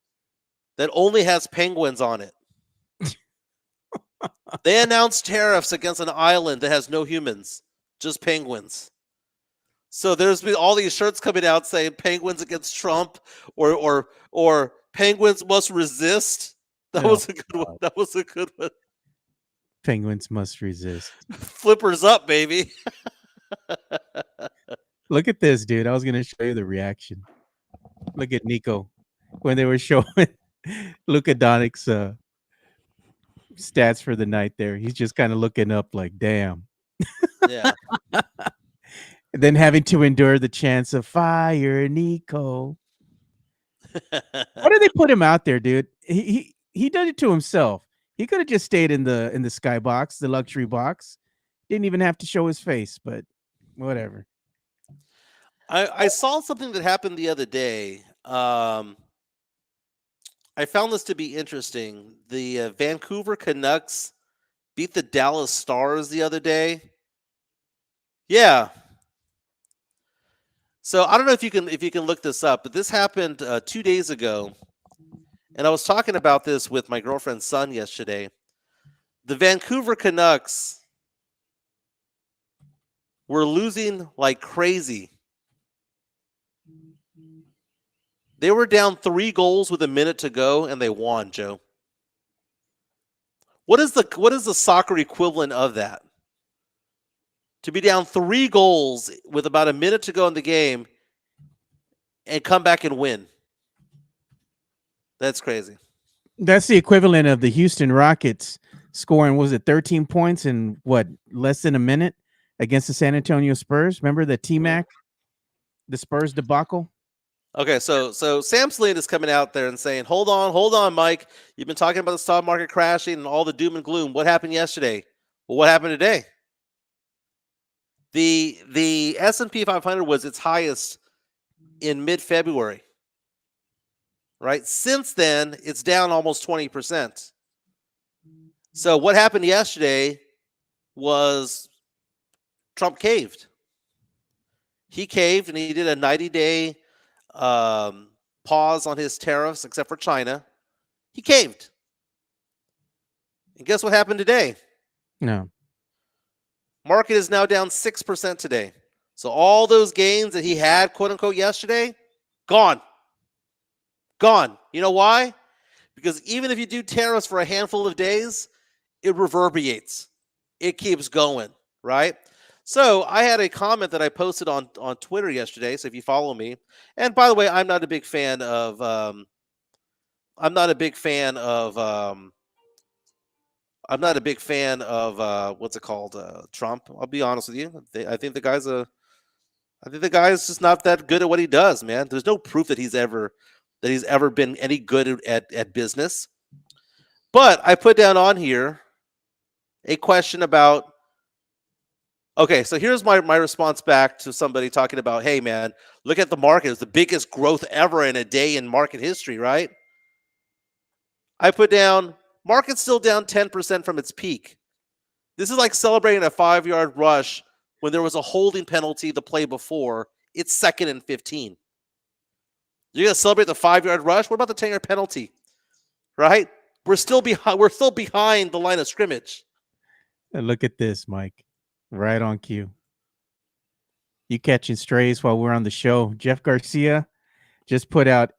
that only has penguins on it. They announced tariffs against an island that has no humans, just penguins. So there's been all these shirts coming out saying penguins against Trump or penguins must resist. That Oh, was a good one. That was a good one. penguins must resist. Flippers up, baby. Look at this, dude. I was gonna show you the reaction. Look at Nico when they were showing Luka Doncic's stats for the night. There, he's just kind of looking up, like, "Damn." Yeah. And then having to endure the chants of "Fire, Nico." Why did they put him out there, dude? He did it to himself. He could have just stayed in the skybox, the luxury box. Didn't even have to show his face, but whatever. I saw something that happened the other day. I found this to be interesting. The Vancouver Canucks beat the Dallas Stars the other day. Yeah. So I don't know if you can look this up, but this happened 2 days ago, and I was talking about this with my girlfriend's son yesterday. The Vancouver Canucks were losing like crazy. They were down 3 goals with a minute to go, and they won, Joe. What is the soccer equivalent of that? To be down 3 goals with about a minute to go in the game and come back and win. That's crazy. That's the equivalent of the Houston Rockets scoring, was it 13 points in what, less than a minute against the San Antonio Spurs? Remember the T-Mac, the Spurs debacle? Okay, so Sam Slade is coming out there and saying, hold on, Mike. You've been talking about the stock market crashing and all the doom and gloom. What happened yesterday? Well, what happened today? The S&P 500 was its highest in mid-February. Right? Since then, it's down almost 20%. So what happened yesterday was Trump caved. He caved, and he did a 90-day pause on his tariffs, except for China. He caved. And guess what happened today? No. Market is now down 6% today. So all those gains that he had, quote unquote, yesterday, gone. Gone. You know why? Because even if you do tariffs for a handful of days, it reverberates. It keeps going, right? So I had a comment that I posted on Twitter yesterday. So if you follow me, and by the way, I'm not a big fan of what's it called? Trump. I'll be honest with you. I think the guy's just not that good at what he does, man. There's no proof that he's ever been any good at business. But I put down on here a question about, okay, so here's my response back to somebody talking about, hey, man, look at the market. It's the biggest growth ever in a day in market history, right? I put down, market's still down 10% from its peak. This is like celebrating a 5-yard rush when there was a holding penalty the play before. It's 2nd and 15. You're going to celebrate the 5-yard rush? What about the 10-yard penalty? Right? We're still behind the line of scrimmage. And look at this, Mike. Right on cue. You catching strays while we're on the show. Jeff Garcia just put out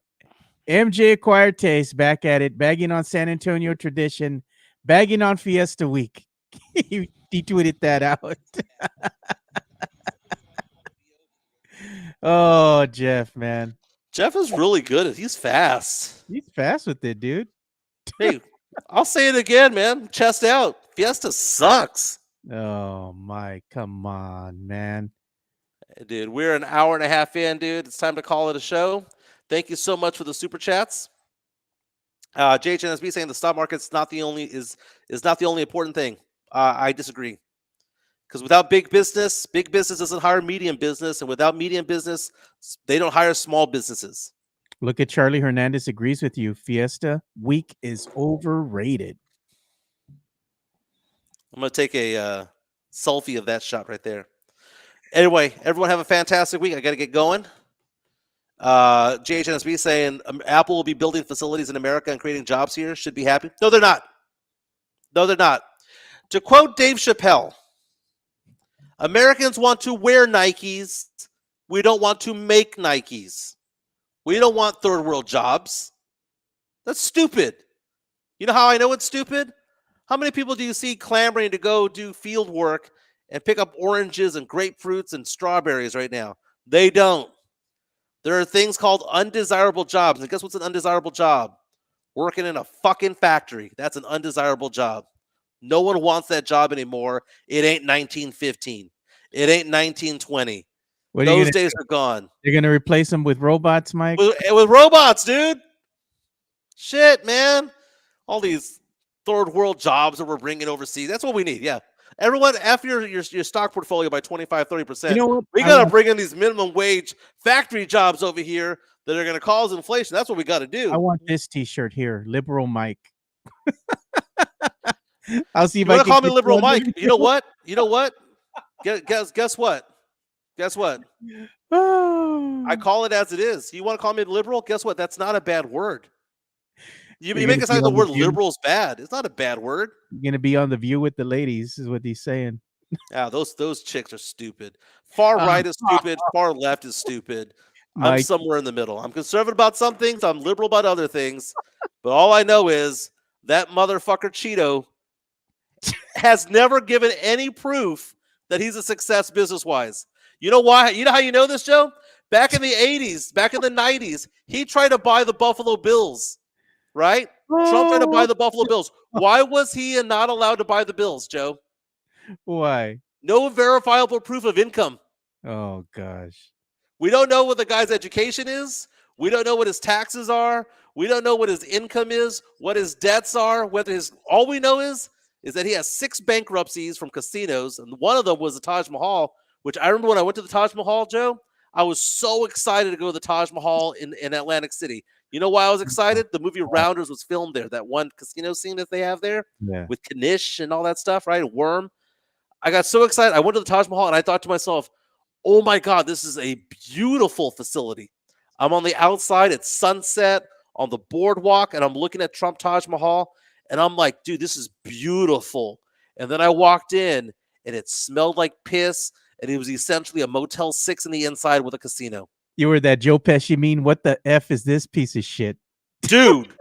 MJ Acquired Taste, back at it, bagging on San Antonio tradition, bagging on Fiesta Week. he tweeted that out. Oh, Jeff, man. Jeff is really good. He's fast. He's fast with it, dude. Hey, I'll say it again, man. Chest out. Fiesta sucks. Oh, Mike. Come on, man. Dude, we're an hour and a half in, dude. It's time to call it a show. Thank you so much for the super chats. JHNSB saying the stock market's not the only important thing. I disagree. Because without big business doesn't hire medium business, and without medium business, they don't hire small businesses. Look at Charlie Hernandez agrees with you. Fiesta Week is overrated. I'm going to take a selfie of that shot right there. Anyway, everyone have a fantastic week. I got to get going. JHNSB saying Apple will be building facilities in America and creating jobs here. Should be happy. No, they're not. To quote Dave Chappelle, Americans want to wear Nikes. We don't want to make Nikes. We don't want third world jobs. That's stupid. You know how I know it's stupid? How many people do you see clamoring to go do field work and pick up oranges and grapefruits and strawberries right now? They don't. There are things called undesirable jobs. And guess what's an undesirable job? Working in a fucking factory. That's an undesirable job. No one wants that job anymore. It ain't 1915. It ain't 1920. Those days are gone. You're going to replace them with robots, Mike? With robots, dude. Shit, man. All these third world jobs that we're bringing overseas. That's what we need. Yeah. Everyone, after your stock portfolio by 25, 30%, You know what? we got to bring in these minimum wage factory jobs over here that are going to cause inflation. That's what we got to do. I want this T-shirt here, Liberal Mike. I'll see if You I want to can call me get Liberal you on the Mike? You know what? You know what? Guess what? Guess what? Oh. I call it as it is. You want to call me liberal? Guess what? That's not a bad word. You You're make gonna it sound be like the on word The View? liberal is bad. It's not a bad word. You're going to be on The View with the ladies, is what he's saying. Yeah, those chicks are stupid. Far right is stupid. Far left is stupid. I'm Mike. somewhere in the middle. I'm conservative about some things. I'm liberal about other things. But all I know is that motherfucker Cheeto has never given any proof that he's a success business-wise. You know why? You know how you know this, Joe? Back in the 80s, back in the 90s, he tried to buy the Buffalo Bills, right? Trump tried to buy the Buffalo Bills. Why was he not allowed to buy the Bills, Joe? Why? No verifiable proof of income. Oh, gosh. We don't know what the guy's education is. We don't know what his taxes are. We don't know what his income is, what his debts are, whether his all we know is that he has 6 bankruptcies from casinos, and one of them was the Taj Mahal, which I remember when I went to the Taj Mahal, Joe, I was so excited to go to the Taj Mahal in Atlantic City. You know why I was excited? The movie Rounders was filmed there. That one casino scene that they have there with Kanish and all that stuff, right? Worm. I got so excited. I went to the Taj Mahal and I thought to myself, oh my God, this is a beautiful facility. I'm on the outside at sunset on the boardwalk and I'm looking at Trump Taj Mahal and I'm like, dude, this is beautiful. And then I walked in and it smelled like piss and it was essentially a Motel 6 in the inside with a casino. You were that Joe Pesci meme. What the F is this piece of shit? Dude,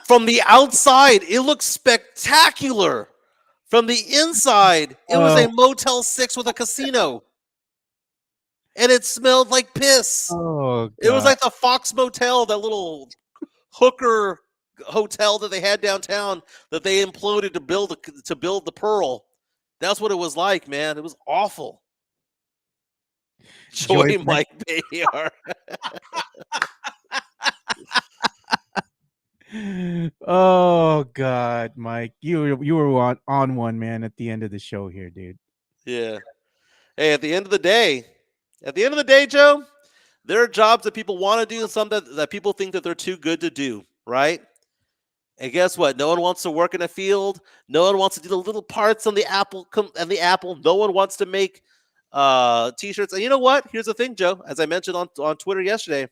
from the outside, it looks spectacular. From the inside, it was a Motel 6 with a casino. And it smelled like piss. Oh, God. It was like the Fox Motel, that little hooker hotel that they had downtown that they imploded to build the Pearl. That's what it was like, man. It was awful. Joy Mike Bayar. Oh God, Mike, you were on one, man, at the end of the show here, dude. Yeah. Hey, at the end of the day, Joe, there are jobs that people want to do and some that people think that they're too good to do, right? And guess what? No one wants to work in a field. No one wants to do the little parts on the apple. No one wants to make T-shirts. And you know what? Here's the thing, Joe. As I mentioned on Twitter yesterday,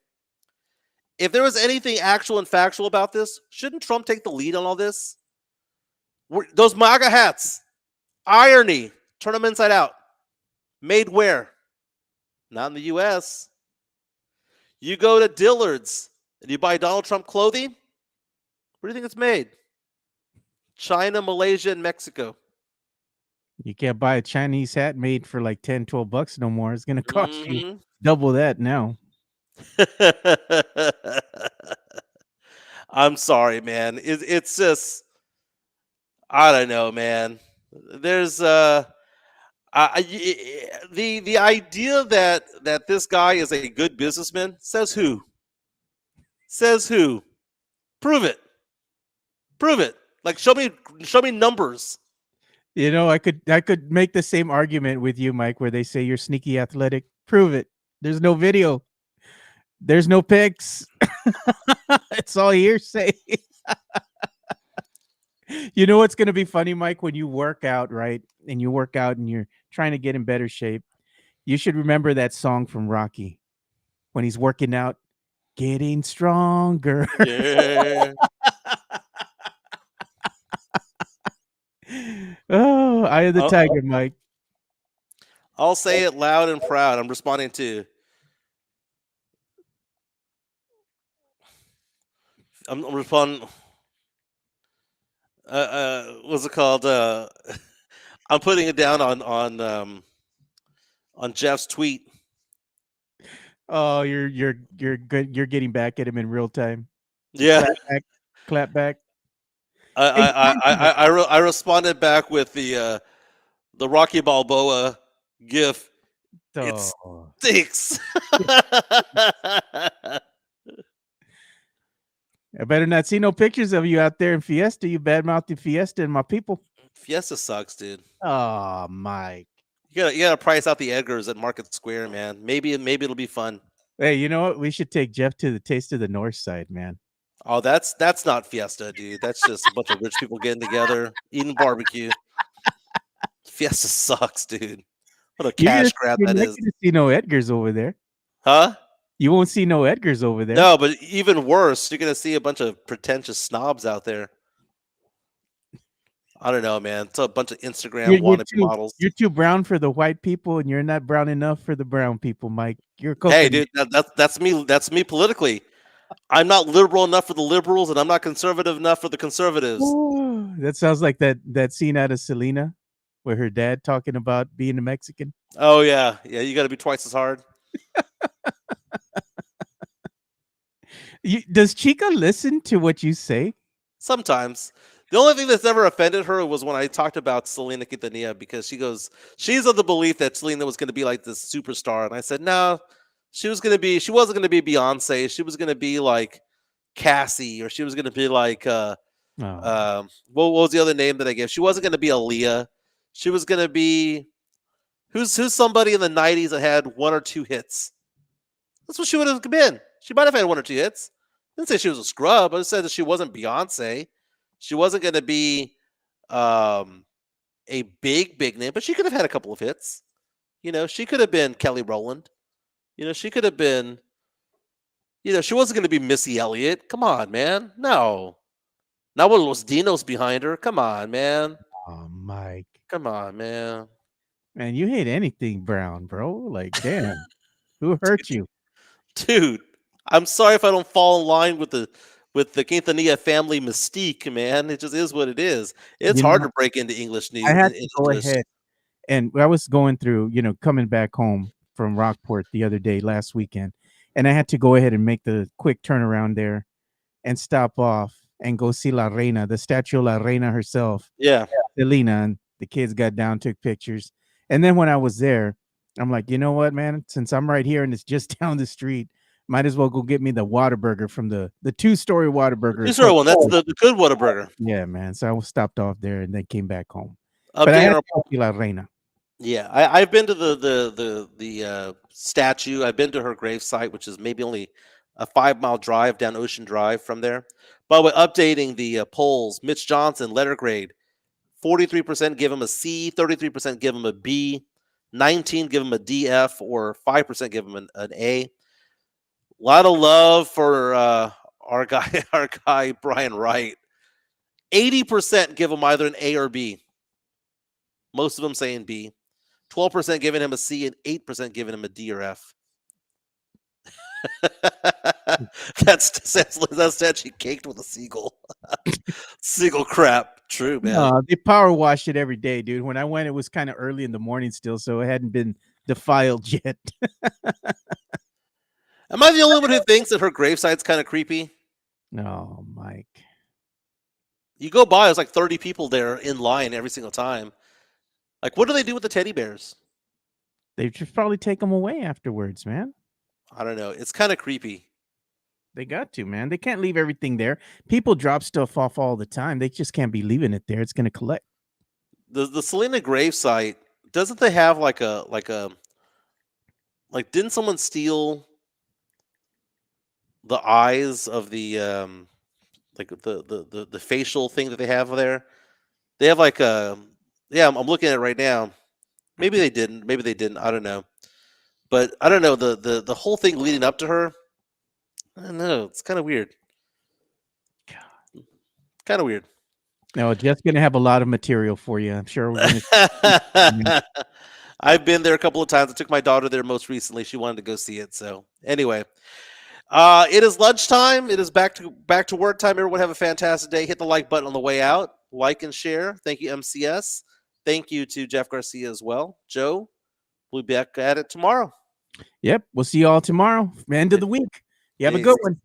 if there was anything actual and factual about this, shouldn't Trump take the lead on all this? Those MAGA hats, irony, turn them inside out. Made where? Not in the U.S. You go to Dillard's and you buy Donald Trump clothing. Where do you think it's made? China, Malaysia, and Mexico. You can't buy a Chinese hat made for like $10-12 no more. It's going to cost you double that now. I'm sorry, man. It's just, I don't know, man. There's the idea that this guy is a good businessman. Says who? Prove it. Like show me numbers. You know, I could make the same argument with you, Mike, where they say you're sneaky athletic. Prove it. There's no video. There's no pics. It's all hearsay. You know what's going to be funny, Mike? When you work out, right? And you work out and you're trying to get in better shape, you should remember that song from Rocky when he's working out, getting stronger. Yeah. Oh, Eye of the Oh. tiger, Mike. I'll say it loud and proud. I'm responding to. I'm responding. What's it called? I'm putting it down on Jeff's tweet. Oh, you're good. You're getting back at him in real time. Yeah, Clap back, clap back. I Hey, I I I, I responded back with the Rocky Balboa gif. It oh. stinks. I better not see no pictures of you out there in Fiesta. You badmouthing Fiesta and my people. Fiesta sucks, dude. Oh, Mike. You gotta price out the Edgars at Market Square, man. Maybe it'll be fun. Hey, you know what? We should take Jeff to the Taste of the North Side, man. Oh, that's not Fiesta, dude. That's just a bunch of rich people getting together, eating barbecue. Fiesta sucks, dude. What a cash grab You're that not is. gonna see no Edgars over there. Huh? You won't see no Edgars over there. No, but even worse, you're gonna see a bunch of pretentious snobs out there. I don't know, man. It's a bunch of Instagram wannabe models. You're too brown for the white people, and you're not brown enough for the brown people, Mike. You're Hey, coconut. dude, that's me. That's me politically. I'm not liberal enough for the liberals, and I'm not conservative enough for the conservatives. Ooh, that sounds like that scene out of Selena, where her dad talking about being a Mexican. Oh yeah, yeah. You got to be twice as hard. Does Chica listen to what you say? Sometimes. The only thing that's ever offended her was when I talked about Selena Quintanilla, because she's of the belief that Selena was going to be like this superstar, and I said no, she wasn't going to be Beyonce. She was going to be like Cassie, or she was going to be like Oh. what was the other name that I gave? She wasn't going to be Aaliyah. She was going to be who's somebody in the '90s that had one or two hits. That's what she would have been. She might have had one or two hits. I didn't say she was a scrub. I just said that she wasn't Beyonce. She wasn't going to be a big name, but she could have had a couple of hits. You know, she could have been Kelly Rowland. You know, she could have been. You know, she wasn't going to be Missy Elliott. Come on, man. No. Not with Los Dinos behind her. Come on, man. Oh, Mike. Come on, man. Man, you hate anything brown, bro. Like, damn. Who hurt you? Dude, I'm sorry if I don't fall in line with the Quintanilla family mystique, man. It just is what it is. It's You hard know, to break into English news. I had to go ahead, and I was going through, coming back home from Rockport the other day, last weekend, and I had to go ahead and make the quick turnaround there and stop off and go see La Reina, the statue of La Reina herself, Yeah. Selena, and the kids got down, took pictures. And then when I was there, I'm like, you know what, man? Since I'm right here and it's just down the street, might as well go get me the Whataburger from the two-story Whataburger. This one, that's the good Whataburger. Yeah, man. So I stopped off there and then came back home. Update But I had our- to go see La Reina. Yeah, I've been to the statue. I've been to her gravesite, which is maybe only a 5-mile drive down Ocean Drive from there. By the way, updating the polls, Mitch Johnson, letter grade, 43% give him a C, 33% give him a B, 19 give him a DF, or 5% give him an A. A lot of love for our guy Brian Wright. 80% give him either an A or B. Most of them saying B. 12% giving him a C, and 8% giving him a D or F. that's actually caked with a seagull. Seagull crap. True, man. No, they power wash it every day, dude. When I went, it was kind of early in the morning still, so it hadn't been defiled yet. Am I the only one who thinks that her gravesite's kind of creepy? No, Mike. You go by, there's like 30 people there in line every single time. Like, what do they do with the teddy bears? They should probably take them away afterwards, man. I don't know. It's kind of creepy. They got to, man. They can't leave everything there. People drop stuff off all the time. They just can't be leaving it there. It's going to collect. The Selena gravesite, doesn't they have like didn't someone steal the eyes of the the facial thing that they have there? They have like I'm looking at it right now. Maybe they didn't. Maybe they didn't. I don't know. But I don't know, the whole thing leading up to her. I don't know. It's kind of weird. Kind of weird. No, Jeff's gonna have a lot of material for you. I'm sure we're gonna. I've been there a couple of times. I took my daughter there most recently. She wanted to go see it. So anyway, it is lunchtime. It is back to work time. Everyone have a fantastic day. Hit the like button on the way out. Like and share. Thank you, MCS. Thank you to Jeff Garcia as well. Joe, we'll be back at it tomorrow. Yep, we'll see you all tomorrow. End of the week. You have a good Peace. one.